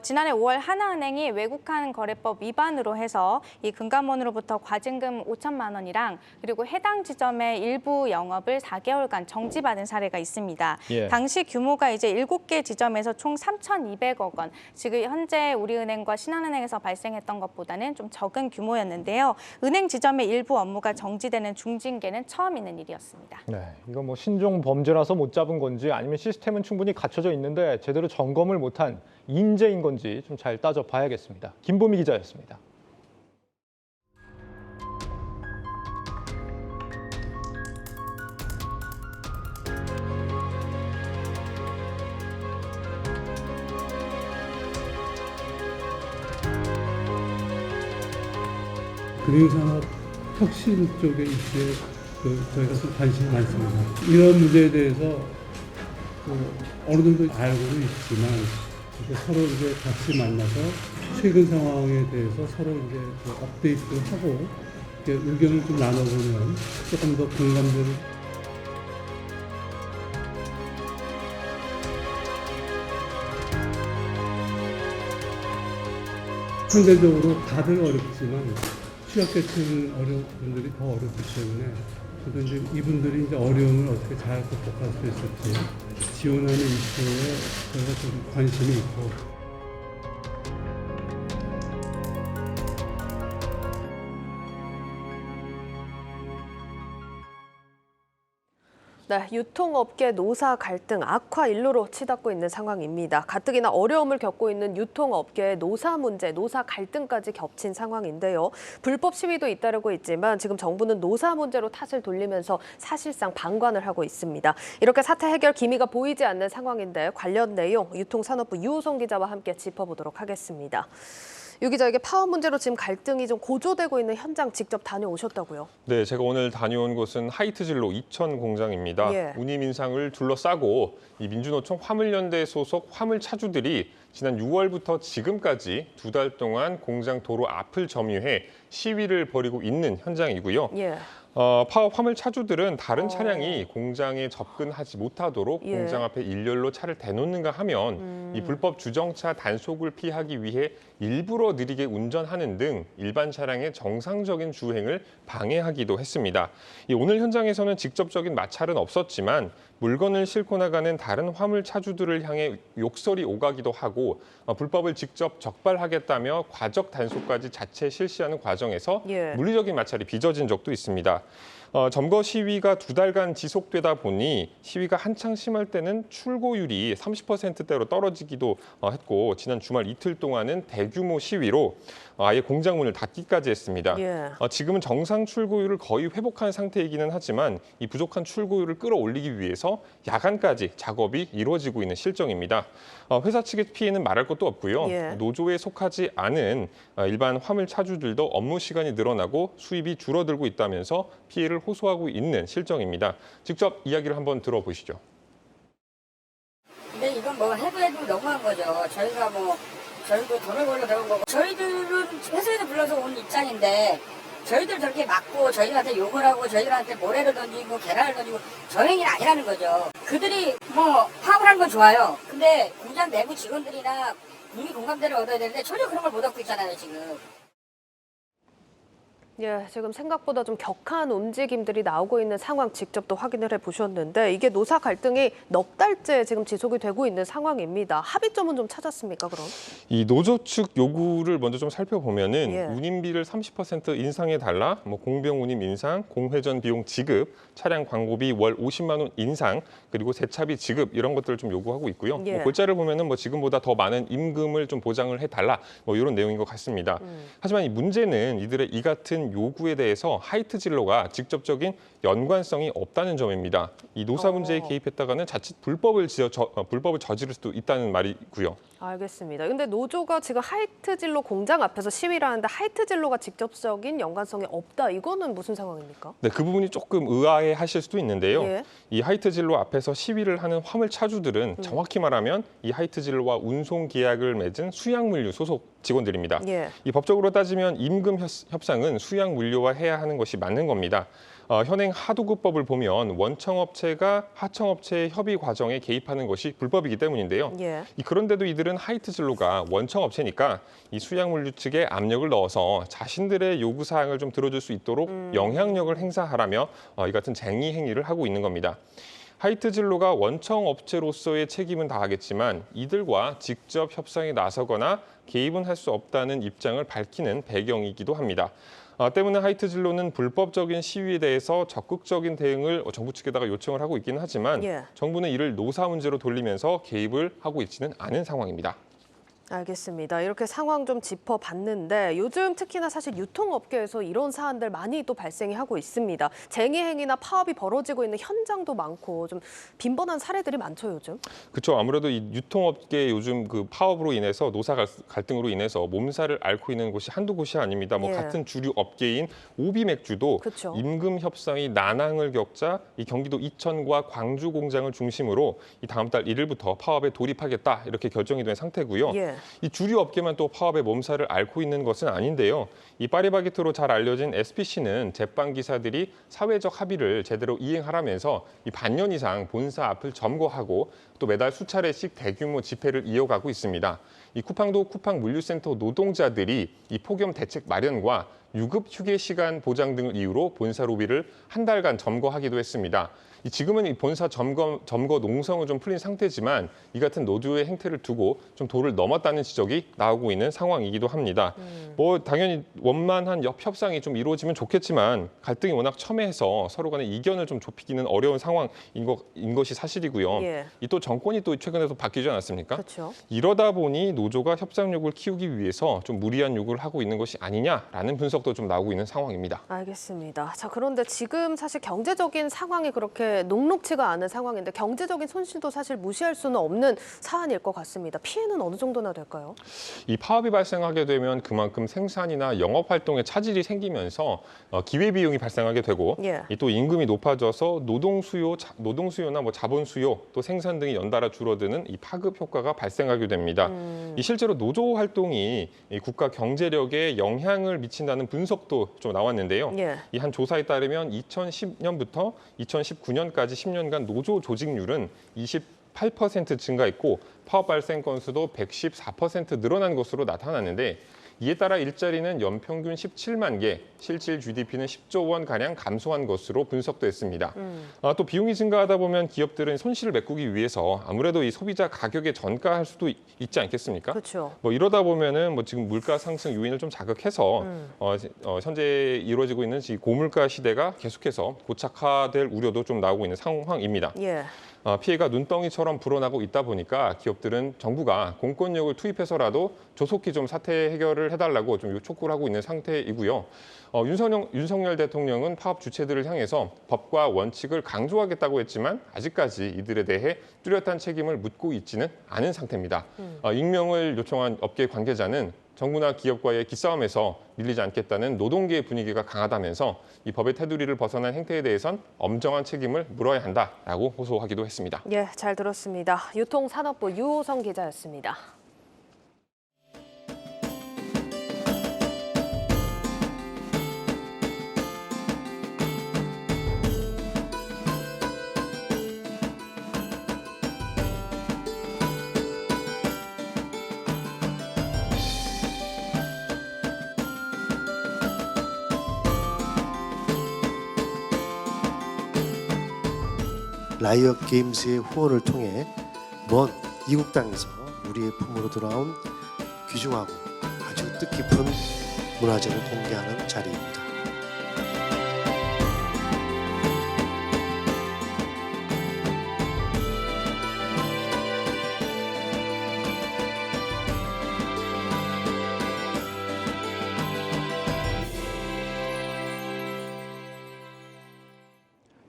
지난해 5월 하나은행이 외국환 거래법 위반으로 해서 이 금감원으로부터 과징금 5천만 원이랑 그리고 해당 지점의 일부 영업을 4개월간 정지받은 사례가 있습니다. 예. 당시 규모가 이제 7개 지점에서 총 3,200억 원. 지금 현재 우리은행과 신한은행에서 발생했던 것보다는 좀 적은 규모였는데요. 은행 지점의 일부 업무가 정지되는 중징계는 처음 있는 일이었습니다. 네, 이거 뭐 신종 범죄라서 못 잡은 건지 아니면 시스템은 충분히 갖춰져 있는데 제대로 점검을 못한 인재인 건지 좀 잘 따져봐야겠습니다. 김보미 기자였습니다. 금융산업 혁신 쪽의 이슈에 저희가 좀 관심이 많습니다. 이런 문제에 대해서 어느 정도 알고는 있지만 서로 이제 같이 만나서 최근 상황에 대해서 서로 이제 업데이트를 하고 의견을 좀 나눠보면 조금 더 공감대를 상대적으로 다들 어렵지만 취약계층 어려운 분들이 더 어렵기 때문에 그래도 이제 이분들이 이제 어려움을 어떻게 잘 극복할 수 있을지 지원하는 이슈에 저희가 좀 관심이 있고. 네, 유통업계 노사 갈등 악화 일로로 치닫고 있는 상황입니다. 가뜩이나 어려움을 겪고 있는 유통업계의 노사 문제, 노사 갈등까지 겹친 상황인데요. 불법 시위도 잇따르고 있지만 지금 정부는 노사 문제로 탓을 돌리면서 사실상 방관을 하고 있습니다. 이렇게 사태 해결 기미가 보이지 않는 상황인데 관련 내용 유통산업부 유호성 기자와 함께 짚어보도록 하겠습니다. 유 기자, 이게 파업 문제로 지금 갈등이 좀 고조되고 있는 현장 직접 다녀오셨다고요? 네, 제가 오늘 다녀온 곳은 하이트진로 이천 공장입니다. 예. 운임 인상을 둘러싸고 이 민주노총 화물연대 소속 화물차주들이 지난 6월부터 지금까지 2달 동안 공장 도로 앞을 점유해 시위를 벌이고 있는 현장이고요. 예. 파업 화물 차주들은 다른 차량이 공장에 접근하지 못하도록 예. 공장 앞에 일렬로 차를 대놓는가 하면 이 불법 주정차 단속을 피하기 위해 일부러 느리게 운전하는 등 일반 차량의 정상적인 주행을 방해하기도 했습니다. 오늘 현장에서는 직접적인 마찰은 없었지만 물건을 싣고 나가는 다른 화물 차주들을 향해 욕설이 오가기도 하고 하고 불법을 직접 적발하겠다며 과적 단속까지 자체 실시하는 과정에서 예. 물리적인 마찰이 빚어진 적도 있습니다. 점거 시위가 2달간 지속되다 보니 시위가 한창 심할 때는 출고율이 30%대로 떨어지기도 했고 지난 주말 이틀 동안은 대규모 시위로 아예 공장문을 닫기까지 했습니다. 예. 지금은 정상 출고율을 거의 회복한 상태이기는 하지만 이 부족한 출고율을 끌어올리기 위해서 야간까지 작업이 이루어지고 있는 실정입니다. 회사 측의 피해는 말할 것도 없고요. 예. 노조에 속하지 않은 일반 화물 차주들도 업무 시간이 늘어나고 수입이 줄어들고 있다면서 피해를 호소하고 있는 실정입니다. 직접 이야기를 한번 들어보시죠. 근데 이건 뭐 해도 너무한 거죠. 저희도 돈을 벌려 배운 거고 저희들은 회사에서 불러서 온 입장인데 저희들 저렇게 맞고 저희들한테 욕을 하고 저희들한테 모래를 던지고 계란을 던지고 저 행위는 아니라는 거죠. 그들이 뭐 파업을 하는 건 좋아요. 근데 공장 내부 직원들이나 국민 공감대를 얻어야 되는데 전혀 그런 걸 못 얻고 있잖아요, 지금. 예, 지금 생각보다 좀 격한 움직임들이 나오고 있는 상황 직접 또 확인을 해보셨는데 이게 노사 갈등이 넉 달째 지금 지속이 되고 있는 상황입니다. 합의점은 좀 찾았습니까, 그럼? 이 노조 측 요구를 먼저 좀 살펴보면은 예. 운임비를 30% 인상해달라, 공병 운임 인상, 공회전 비용 지급, 차량 광고비 월 50만 원 인상, 그리고 세차비 지급 이런 것들을 좀 요구하고 있고요. 예. 골자를 보면은 지금보다 더 많은 임금을 좀 보장을 해달라, 이런 내용인 것 같습니다. 하지만 이 문제는 이들의 이 같은 요구에 대해서 하이트 진로가 직접적인 연관성이 없다는 점입니다. 이 노사 문제에 개입했다가는 자칫 불법을 저지를 수도 있다는 말이고요. 알겠습니다. 근데 노조가 지금 하이트 진로 공장 앞에서 시위를 하는데 하이트 진로가 직접적인 연관성이 없다. 이거는 무슨 상황입니까? 네, 그 부분이 조금 의아해 하실 수도 있는데요. 예. 이 하이트 진로 앞에서 시위를 하는 화물 차주들은 정확히 말하면 이 하이트 진로와 운송 계약을 맺은 수양물류 소속 직원들입니다. 예. 이 법적으로 따지면 임금 협상은 수양물류와 해야 하는 것이 맞는 겁니다. 현행 하도급법을 보면 원청업체가 하청업체의 협의 과정에 개입하는 것이 불법이기 때문인데요. 예. 그런데도 이들은 하이트 진로가 원청업체니까 이 수양물류 측에 압력을 넣어서 자신들의 요구사항을 좀 들어줄 수 있도록 영향력을 행사하라며 이 같은 쟁의 행위를 하고 있는 겁니다. 하이트 진로가 원청업체로서의 책임은 다하겠지만 이들과 직접 협상에 나서거나 개입은 할 수 없다는 입장을 밝히는 배경이기도 합니다. 때문에 하이트 진로는 불법적인 시위에 대해서 적극적인 대응을 정부 측에다가 요청을 하고 있기는 하지만 예. 정부는 이를 노사 문제로 돌리면서 개입을 하고 있지는 않은 상황입니다. 알겠습니다. 이렇게 상황 좀 짚어봤는데 요즘 특히나 사실 유통업계에서 이런 사안들 많이 또 발생이 하고 있습니다. 쟁의 행위나 파업이 벌어지고 있는 현장도 많고 좀 빈번한 사례들이 많죠, 요즘. 그렇죠. 아무래도 이 유통업계 요즘 그 파업으로 인해서 노사 갈등으로 인해서 몸살을 앓고 있는 곳이 한두 곳이 아닙니다. 예. 같은 주류 업계인 오비맥주도 그쵸. 임금 협상이 난항을 겪자 이 경기도 이천과 광주 공장을 중심으로 이 다음 달 1일부터 파업에 돌입하겠다 이렇게 결정이 된 상태고요. 예. 이 주류 업계만 또 파업의 몸살을 앓고 있는 것은 아닌데요. 이 파리바게트로 잘 알려진 SPC는 제빵 기사들이 사회적 합의를 제대로 이행하라면서 이 반년 이상 본사 앞을 점거하고 또 매달 수차례씩 대규모 집회를 이어가고 있습니다. 이 쿠팡도 쿠팡 물류센터 노동자들이 이 폭염 대책 마련과 유급 휴게 시간 보장 등을 이유로 본사 로비를 한 달간 점거하기도 했습니다. 지금은 이 본사 점거 농성은 좀 풀린 상태지만 이 같은 노조의 행태를 두고 좀 도를 넘었다는 지적이 나오고 있는 상황이기도 합니다. 당연히 원만한 협상이 좀 이루어지면 좋겠지만 갈등이 워낙 첨예해서 서로 간의 이견을 좀 좁히기는 어려운 상황인 것이 사실이고요. 예. 또 정권이 또 최근에도 바뀌지 않았습니까? 그렇죠. 이러다 보니 노조가 협상력을 키우기 위해서 좀 무리한 요구를 하고 있는 것이 아니냐라는 분석도 좀 나오고 있는 상황입니다. 알겠습니다. 자, 그런데 지금 사실 경제적인 상황이 그렇게 녹록치가 않은 상황인데 경제적인 손실도 사실 무시할 수는 없는 사안일 것 같습니다. 피해는 어느 정도나 될까요? 이 파업이 발생하게 되면 그만큼 생산이나 영업 활동에 차질이 생기면서 기회 비용이 발생하게 되고 예. 또 임금이 높아져서 노동 수요나 자본 수요 또 생산 등이 연달아 줄어드는 이 파급 효과가 발생하게 됩니다. 이 실제로 노조 활동이 이 국가 경제력에 영향을 미친다는 분석도 좀 나왔는데요. 예. 이 한 조사에 따르면 2010년부터 2019년까지 10년간 노조 조직률은 28% 증가했고 파업 발생 건수도 114% 늘어난 것으로 나타났는데 이에 따라 일자리는 연평균 17만 개, 실질 GDP는 10조 원 가량 감소한 것으로 분석됐습니다. 또 비용이 증가하다 보면 기업들은 손실을 메꾸기 위해서 아무래도 이 소비자 가격에 전가할 수도 있지 않겠습니까? 그렇죠. 이러다 보면은 지금 물가 상승 요인을 좀 자극해서 현재 이루어지고 있는 이 고물가 시대가 계속해서 고착화될 우려도 좀 나오고 있는 상황입니다. 예. 피해가 눈덩이처럼 불어나고 있다 보니까 기업들은 정부가 공권력을 투입해서라도 조속히 좀 사태 해결을 해달라고 좀 촉구를 하고 있는 상태이고요. 윤석열 대통령은 파업 주체들을 향해서 법과 원칙을 강조하겠다고 했지만 아직까지 이들에 대해 뚜렷한 책임을 묻고 있지는 않은 상태입니다. 익명을 요청한 업계 관계자는 정부나 기업과의 기싸움에서 밀리지 않겠다는 노동계의 분위기가 강하다면서 이 법의 테두리를 벗어난 행태에 대해선 엄정한 책임을 물어야 한다라고 호소하기도 했습니다. 예, 잘 들었습니다. 유통산업부 유호성 기자였습니다. 라이엇 게임즈의 후원을 통해 먼 이국 땅에서 우리의 품으로 돌아온 귀중하고 아주 뜻깊은 문화재를 공개하는 자리입니다.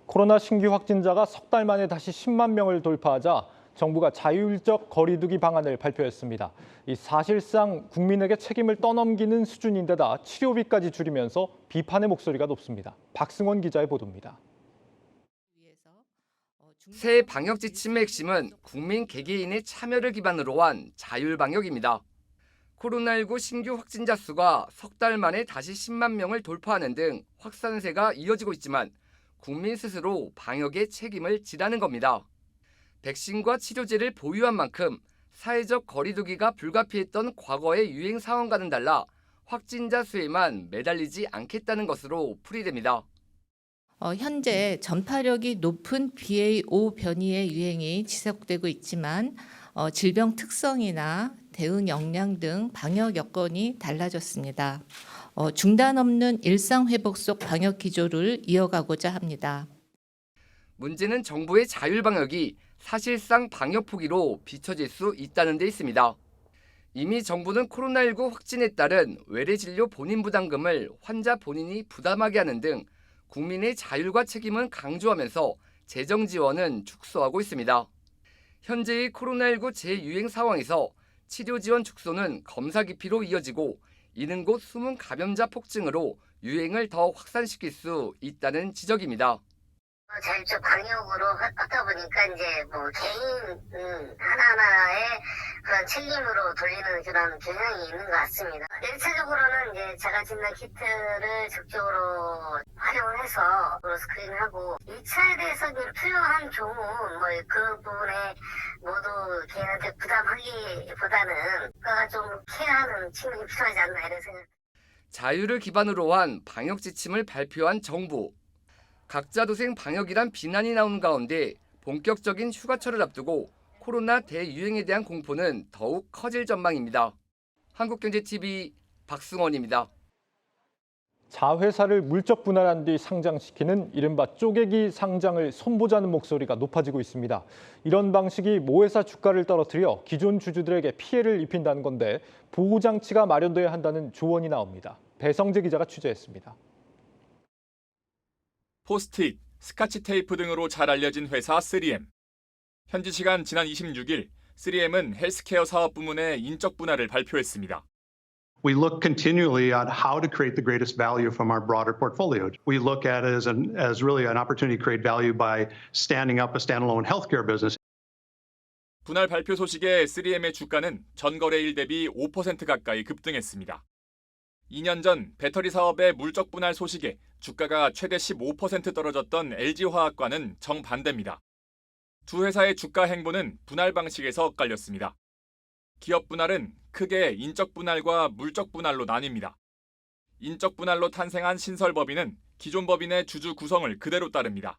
코로나 신규 확진자가 석 달 만에 다시 10만 명을 돌파하자 정부가 자율적 거리두기 방안을 발표했습니다. 이 사실상 국민에게 책임을 떠넘기는 수준인데다 치료비까지 줄이면서 비판의 목소리가 높습니다. 박승원 기자의 보도입니다. 새 방역 지침의 핵심은 국민 개개인의 참여를 기반으로 한 자율방역입니다. 코로나19 신규 확진자 수가 석 달 만에 다시 10만 명을 돌파하는 등 확산세가 이어지고 있지만 국민 스스로 방역에 책임을 지라는 겁니다. 백신과 치료제를 보유한 만큼 사회적 거리두기가 불가피했던 과거의 유행 상황과는 달라 확진자 수에만 매달리지 않겠다는 것으로 풀이됩니다. 현재 전파력이 높은 BA.5 변이의 유행이 지속되고 있지만 질병 특성이나 대응 역량 등 방역 여건이 달라졌습니다. 중단 없는 일상 회복 속 방역 기조를 이어가고자 합니다. 문제는 정부의 자율방역이 사실상 방역 포기로 비춰질 수 있다는 데 있습니다. 이미 정부는 코로나19 확진에 따른 외래 진료 본인 부담금을 환자 본인이 부담하게 하는 등 국민의 자율과 책임은 강조하면서 재정 지원은 축소하고 있습니다. 현재의 코로나19 재유행 상황에서 치료 지원 축소는 검사 기피로 이어지고 이는 곧 숨은 감염자 폭증으로 유행을 더 확산시킬 수 있다는 지적입니다. 자율적 방역으로 하다 보니까 이제 개인 하나하나의 그런 책임으로 돌리는 그런 경향이 있는 것 같습니다. 1차적으로는 이제 자가진단 키트를 적극적으로 활용해서 스크린하고 2차에 대해서 필요한 경우 그 부분에 모두 개인한테 부담하기보다는 그가 좀 케어하는 측면이 필요하지 않나 이런 생각. 자유를 기반으로 한 방역 지침을 발표한 정부. 각자 도생 방역이란 비난이 나오는 가운데 본격적인 휴가철을 앞두고 코로나 대유행에 대한 공포는 더욱 커질 전망입니다. 한국경제TV 박승원입니다. 자회사를 물적 분할한 뒤 상장시키는 이른바 쪼개기 상장을 손보자는 목소리가 높아지고 있습니다. 이런 방식이 모회사 주가를 떨어뜨려 기존 주주들에게 피해를 입힌다는 건데 보호장치가 마련돼야 한다는 조언이 나옵니다. 배성재 기자가 취재했습니다. 포스트잇, 스카치 테이프 등으로 잘 알려진 회사 3M. 현지 시간 지난 26일, 3M은 헬스케어 사업 부문의 인적 분할을 발표했습니다. We look continually at how to create the greatest value from our broader portfolio. We look at it as really an opportunity to create value by standing up a standalone healthcare business. 분할 발표 소식에 3M의 주가는 전거래일 대비 5% 가까이 급등했습니다. 2년 전 배터리 사업의 물적 분할 소식에 주가가 최대 15% 떨어졌던 LG화학과는 정반대입니다. 두 회사의 주가 행보는 분할 방식에서 엇갈렸습니다. 기업 분할은 크게 인적 분할과 물적 분할로 나뉩니다. 인적 분할로 탄생한 신설법인은 기존 법인의 주주 구성을 그대로 따릅니다.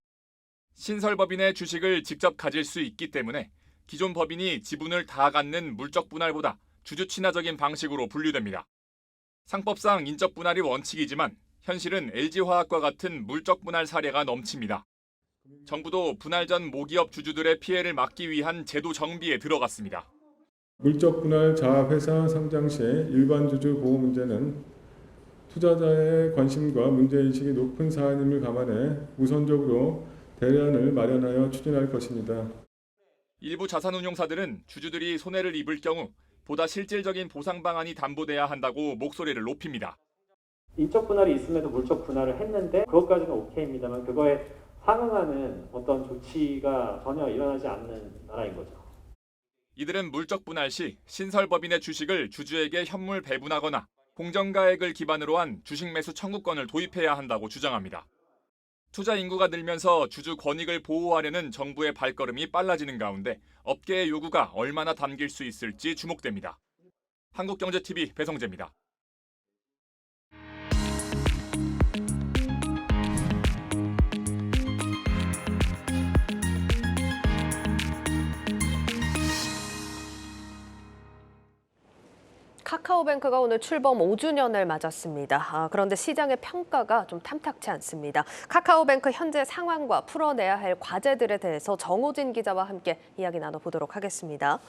신설법인의 주식을 직접 가질 수 있기 때문에 기존 법인이 지분을 다 갖는 물적 분할보다 주주 친화적인 방식으로 분류됩니다. 상법상 인적 분할이 원칙이지만 현실은 LG화학과 같은 물적 분할 사례가 넘칩니다. 정부도 분할 전 모기업 주주들의 피해를 막기 위한 제도 정비에 들어갔습니다. 물적 분할 자회사 상장 시 일반 주주 보호 문제는 투자자의 관심과 문제인식이 높은 사안임을 감안해 우선적으로 대안을 마련하여 추진할 것입니다. 일부 자산운용사들은 주주들이 손해를 입을 경우 보다 실질적인 보상 방안이 담보돼야 한다고 목소리를 높입니다. 인적 분할이 있음에도 물적 분할을 했는데 그것까지는 오케이입니다만 그거에 상응하는 어떤 조치가 전혀 일어나지 않는 나라인 거죠. 이들은 물적 분할 시 신설법인의 주식을 주주에게 현물 배분하거나 공정가액을 기반으로 한 주식 매수 청구권을 도입해야 한다고 주장합니다. 투자 인구가 늘면서 주주 권익을 보호하려는 정부의 발걸음이 빨라지는 가운데 업계의 요구가 얼마나 담길 수 있을지 주목됩니다. 한국경제TV 배성재입니다. 카카오뱅크가 오늘 출범 5주년을 맞았습니다. 그런데 시장의 평가가 좀 탐탁치 않습니다. 카카오뱅크 현재 상황과 풀어내야 할 과제들에 대해서 정호진 기자와 함께 이야기 나눠보도록 하겠습니다.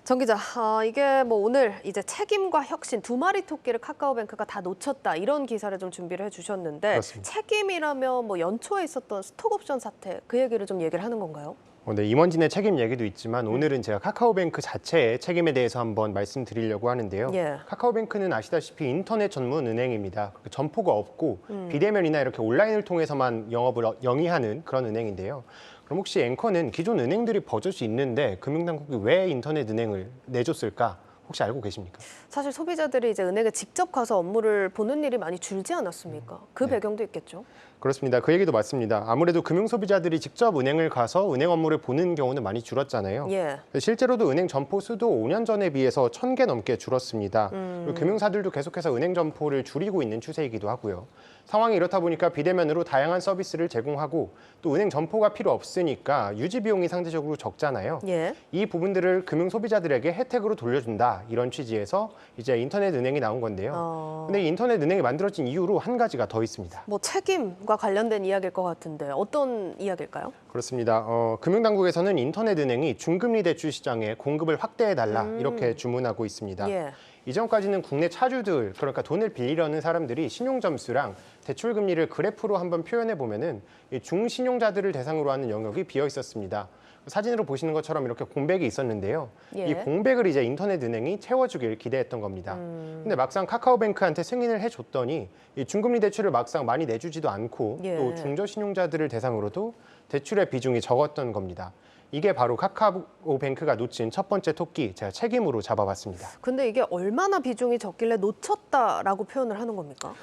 정 기자, 이게 뭐 오늘 이제 책임과 혁신 두 마리 토끼를 카카오뱅크가 다 놓쳤다 이런 기사를 좀 준비를 해주셨는데 그렇습니다. 책임이라면 뭐 연초에 있었던 스톡옵션 사태 그 얘기를 좀 얘기를 하는 건가요? 네, 임원진의 책임 얘기도 있지만 오늘은 제가 카카오뱅크 자체의 책임에 대해서 한번 말씀드리려고 하는데요. 예. 카카오뱅크는 아시다시피 인터넷 전문 은행입니다. 점포가 없고 비대면이나 이렇게 온라인을 통해서만 영업을 영위하는 그런 은행인데요. 그럼 혹시 앵커는 기존 은행들이 버젓이 있는데 금융당국이 왜 인터넷 은행을 내줬을까? 혹시 알고 계십니까? 사실 소비자들이 이제 은행에 직접 가서 업무를 보는 일이 많이 줄지 않았습니까? 그 배경도 있겠죠. 그렇습니다. 그 얘기도 맞습니다. 아무래도 금융소비자들이 직접 은행을 가서 은행 업무를 보는 경우는 많이 줄었잖아요. 예. 실제로도 은행 점포 수도 5년 전에 비해서 1,000개 넘게 줄었습니다. 그리고 금융사들도 계속해서 은행 점포를 줄이고 있는 추세이기도 하고요. 상황이 이렇다 보니까 비대면으로 다양한 서비스를 제공하고 또 은행 점포가 필요 없으니까 유지 비용이 상대적으로 적잖아요. 예. 이 부분들을 금융소비자들에게 혜택으로 돌려준다 이런 취지에서 이제 인터넷 은행이 나온 건데요. 근데 이 인터넷 은행이 만들어진 이유로 한 가지가 더 있습니다. 뭐 책임과 관련된 이야기일 것 같은데 어떤 이야기일까요? 그렇습니다. 금융당국에서는 인터넷 은행이 중금리 대출 시장에 공급을 확대해달라 이렇게 주문하고 있습니다. 예. 이전까지는 국내 차주들, 그러니까 돈을 빌리려는 사람들이 신용점수랑 대출 금리를 그래프로 한번 표현해 보면은 이 중신용자들을 대상으로 하는 영역이 비어 있었습니다. 사진으로 보시는 것처럼 이렇게 공백이 있었는데요. 예. 이 공백을 이제 인터넷 은행이 채워주길 기대했던 겁니다. 근데 막상 카카오뱅크한테 승인을 해줬더니 이 중금리 대출을 막상 많이 내주지도 않고 예. 또 중저신용자들을 대상으로도 대출의 비중이 적었던 겁니다. 이게 바로 카카오뱅크가 놓친 첫 번째 토끼, 제가 책임으로 잡아봤습니다. 근데 이게 얼마나 비중이 적길래 놓쳤다라고 표현을 하는 겁니까?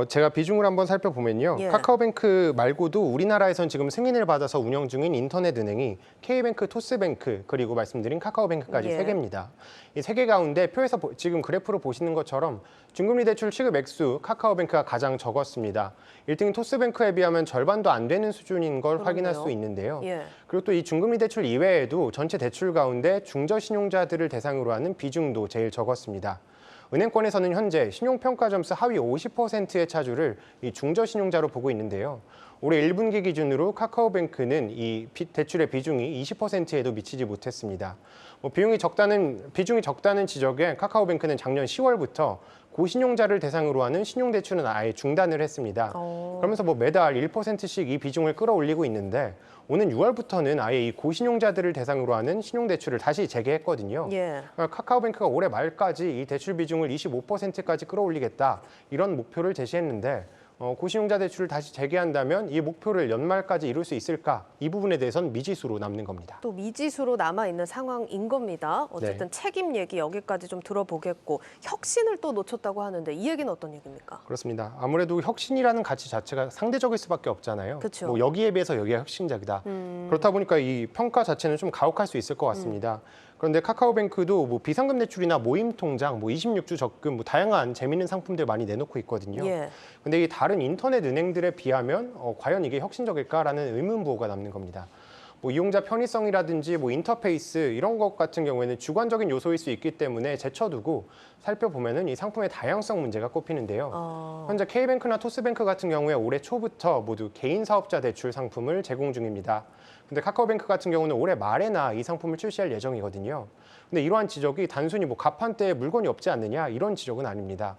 제가 비중을 한번 살펴보면요. 예. 카카오뱅크 말고도 우리나라에선 지금 승인을 받아서 운영 중인 인터넷 은행이 K뱅크, 토스뱅크, 그리고 말씀드린 카카오뱅크까지 예. 3개입니다. 이 3개 가운데 표에서 지금 그래프로 보시는 것처럼 중금리 대출 취급 액수 카카오뱅크가 가장 적었습니다. 1등인 토스뱅크에 비하면 절반도 안 되는 수준인 걸 확인할 수 있는데요. 예. 그리고 또 이 중금리 대출 이외에도 전체 대출 가운데 중저신용자들을 대상으로 하는 비중도 제일 적었습니다. 은행권에서는 현재 신용평가 점수 하위 50%의 차주를 이 중저신용자로 보고 있는데요. 올해 1분기 기준으로 카카오뱅크는 이 대출의 비중이 20%에도 미치지 못했습니다. 비중이 적다는 지적에 카카오뱅크는 작년 10월부터 고신용자를 대상으로 하는 신용대출은 아예 중단을 했습니다. 그러면서 매달 1%씩 이 비중을 끌어올리고 있는데 오는 6월부터는 아예 이 고신용자들을 대상으로 하는 신용대출을 다시 재개했거든요. 예. 카카오뱅크가 올해 말까지 이 대출 비중을 25%까지 끌어올리겠다 이런 목표를 제시했는데 고신용자 대출을 다시 재개한다면 이 목표를 연말까지 이룰 수 있을까? 이 부분에 대해서는 미지수로 남는 겁니다. 또 미지수로 남아있는 상황인 겁니다. 어쨌든 네. 책임 얘기 여기까지 좀 들어보겠고 혁신을 또 놓쳤다고 하는데 이 얘기는 어떤 얘기입니까? 그렇습니다. 아무래도 혁신이라는 가치 자체가 상대적일 수밖에 없잖아요. 그쵸. 여기에 비해서 여기가 혁신적이다. 그렇다 보니까 이 평가 자체는 좀 가혹할 수 있을 것 같습니다. 그런데 카카오뱅크도 뭐 비상금 대출이나 모임 통장, 뭐 26주 적금, 뭐 다양한 재미있는 상품들 많이 내놓고 있거든요. 근데 이 다른 인터넷 은행들에 비하면 과연 이게 혁신적일까라는 의문부호가 남는 겁니다. 뭐 이용자 편의성이라든지 뭐 인터페이스 이런 것 같은 경우에는 주관적인 요소일 수 있기 때문에 제쳐두고 살펴보면은 이 상품의 다양성 문제가 꼽히는데요. 현재 K뱅크나 토스뱅크 같은 경우에 올해 초부터 모두 개인 사업자 대출 상품을 제공 중입니다. 근데 카카오뱅크 같은 경우는 올해 말에나 이 상품을 출시할 예정이거든요. 근데 이러한 지적이 단순히 뭐 가판대에 물건이 없지 않느냐 이런 지적은 아닙니다.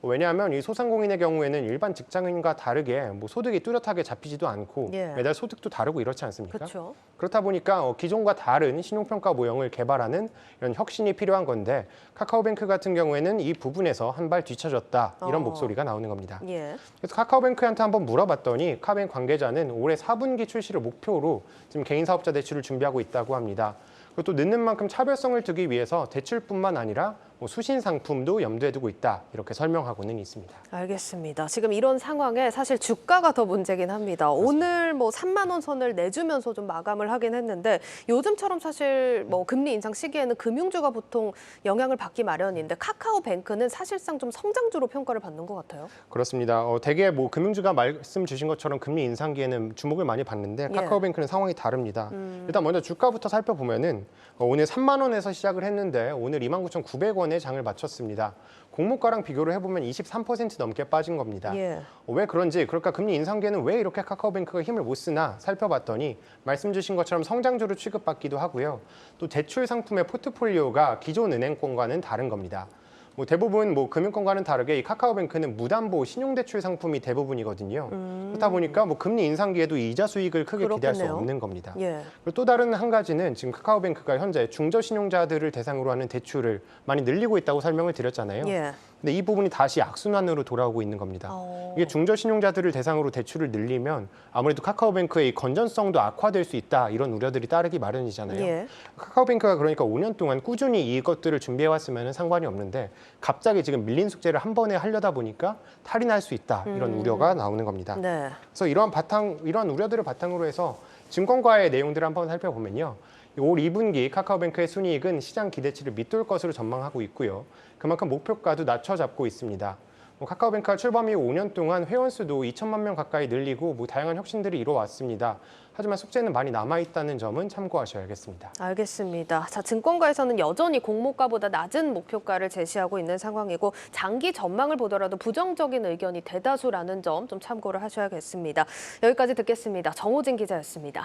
왜냐하면 이 소상공인의 경우에는 일반 직장인과 다르게 뭐 소득이 뚜렷하게 잡히지도 않고 매달 소득도 다르고 이렇지 않습니까? 그렇죠. 그렇다 보니까 기존과 다른 신용평가 모형을 개발하는 이런 혁신이 필요한 건데 카카오뱅크 같은 경우에는 이 부분에서 한 발 뒤쳐졌다 이런 목소리가 나오는 겁니다. 그래서 카카오뱅크한테 한번 물어봤더니 카뱅 관계자는 올해 4분기 출시를 목표로 지금 개인 사업자 대출을 준비하고 있다고 합니다. 그리고 또 늦는 만큼 차별성을 두기 위해서 대출뿐만 아니라 뭐 수신 상품도 염두에 두고 있다 이렇게 설명하고는 있습니다. 알겠습니다. 지금 이런 상황에 사실 주가가 더 문제긴 합니다. 오늘 뭐 3만 원 선을 내주면서 좀 마감을 하긴 했는데 요즘처럼 사실 뭐 금리 인상 시기에는 금융주가 보통 영향을 받기 마련인데 카카오뱅크는 사실상 좀 성장주로 평가를 받는 것 같아요. 그렇습니다. 대개 뭐 금융주가 말씀 주신 것처럼 금리 인상기에는 주목을 많이 받는데 카카오뱅크는 상황이 다릅니다. 일단 먼저 주가부터 살펴보면은 오늘 3만 원에서 시작을 했는데 오늘 29,900원에 장을 마쳤습니다. 공모가랑 비교를 해보면 23% 넘게 빠진 겁니다. 왜 그런지, 그러니까 금리 인상기에는 왜 이렇게 카카오뱅크가 힘을 못 쓰나 살펴봤더니 말씀 주신 것처럼 성장주로 취급받기도 하고요. 또 대출 상품의 포트폴리오가 기존 은행권과는 다른 겁니다. 뭐 대부분 뭐 금융권과는 다르게 이 카카오뱅크는 무담보 신용대출 상품이 대부분이거든요. 그렇다 보니까 뭐 금리 인상기에도 이자 수익을 크게 기대할 수 없는 겁니다. 그리고 또 다른 한 가지는 지금 카카오뱅크가 현재 중저신용자들을 대상으로 하는 대출을 많이 늘리고 있다고 설명을 드렸잖아요. 근데 이 부분이 다시 악순환으로 돌아오고 있는 겁니다. 이게 중저신용자들을 대상으로 대출을 늘리면 아무래도 카카오뱅크의 이 건전성도 악화될 수 있다 이런 우려들이 따르기 마련이잖아요. 카카오뱅크가 그러니까 5년 동안 꾸준히 이것들을 준비해왔으면 상관이 없는데 갑자기 지금 밀린 숙제를 한 번에 하려다 보니까 탈이 날 수 있다 이런 우려가 나오는 겁니다. 그래서 이러한 우려들을 바탕으로 해서 증권가의 내용들을 한번 살펴보면요. 올 2분기 카카오뱅크의 순이익은 시장 기대치를 밑돌 것으로 전망하고 있고요. 그만큼 목표가도 낮춰 잡고 있습니다. 카카오뱅크가 출범 이후 5년 동안 회원수도 2천만 명 가까이 늘리고 다양한 혁신들이 이루어왔습니다. 하지만 숙제는 많이 남아있다는 점은 참고하셔야겠습니다. 알겠습니다. 자, 증권가에서는 여전히 공모가보다 낮은 목표가를 제시하고 있는 상황이고 장기 전망을 보더라도 부정적인 의견이 대다수라는 점 좀 참고를 하셔야겠습니다. 여기까지 듣겠습니다. 정호진 기자였습니다.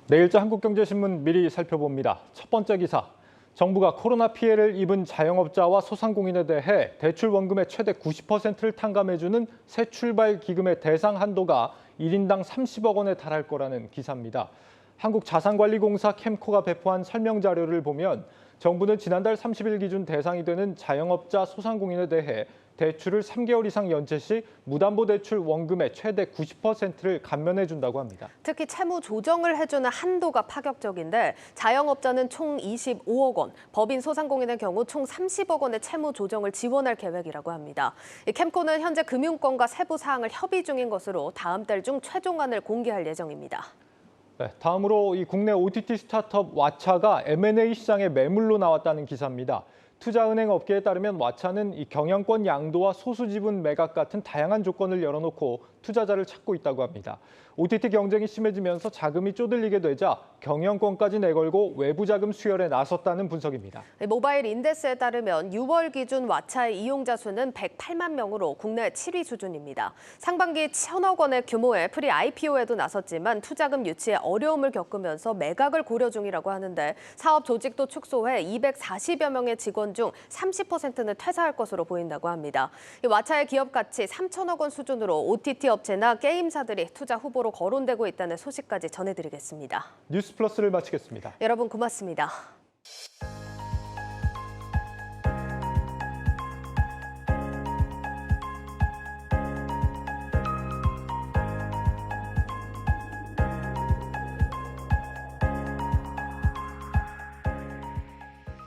내일자 한국경제신문 미리 살펴봅니다. 첫 번째 기사, 정부가 코로나 피해를 입은 자영업자와 소상공인에 대해 대출 원금의 최대 90%를 탕감해주는 새 출발 기금의 대상 한도가 1인당 30억 원에 달할 거라는 기사입니다. 한국자산관리공사 캠코가 배포한 설명 자료를 보면 정부는 지난달 30일 기준 대상이 되는 자영업자, 소상공인에 대해 대출을 3개월 이상 연체 시 무담보대출 원금의 최대 90%를 감면해준다고 합니다. 특히 채무 조정을 해주는 한도가 파격적인데 자영업자는 총 25억 원, 법인 소상공인의 경우 총 30억 원의 채무 조정을 지원할 계획이라고 합니다. 캠코는 현재 금융권과 세부 사항을 협의 중인 것으로 다음 달 중 최종안을 공개할 예정입니다. 네, 다음으로 이 국내 OTT 스타트업 왓챠가 M&A 시장에 매물로 나왔다는 기사입니다. 투자은행 업계에 따르면 왓챠는 이 경영권 양도와 소수 지분 매각 같은 다양한 조건을 열어놓고 투자자를 찾고 있다고 합니다. OTT 경쟁이 심해지면서 자금이 쪼들리게 되자 경영권까지 내걸고 외부 자금 수혈에 나섰다는 분석입니다. 모바일 인데스에 따르면 6월 기준 왓챠의 이용자 수는 108만 명으로 국내 7위 수준입니다. 상반기 1,000억 원의 규모의 프리 IPO에도 나섰지만 투자금 유치에 어려움을 겪으면서 매각을 고려 중이라고 하는데 사업 조직도 축소해 240여 명의 직원 중 30%는 퇴사할 것으로 보인다고 합니다. 왓챠의 기업 가치 3천억 원 수준으로 OTT 업체나 게임사들이 투자 후보로 거론되고 있다는 소식까지 전해드리겠습니다. 뉴스플러스를 마치겠습니다. 여러분 고맙습니다.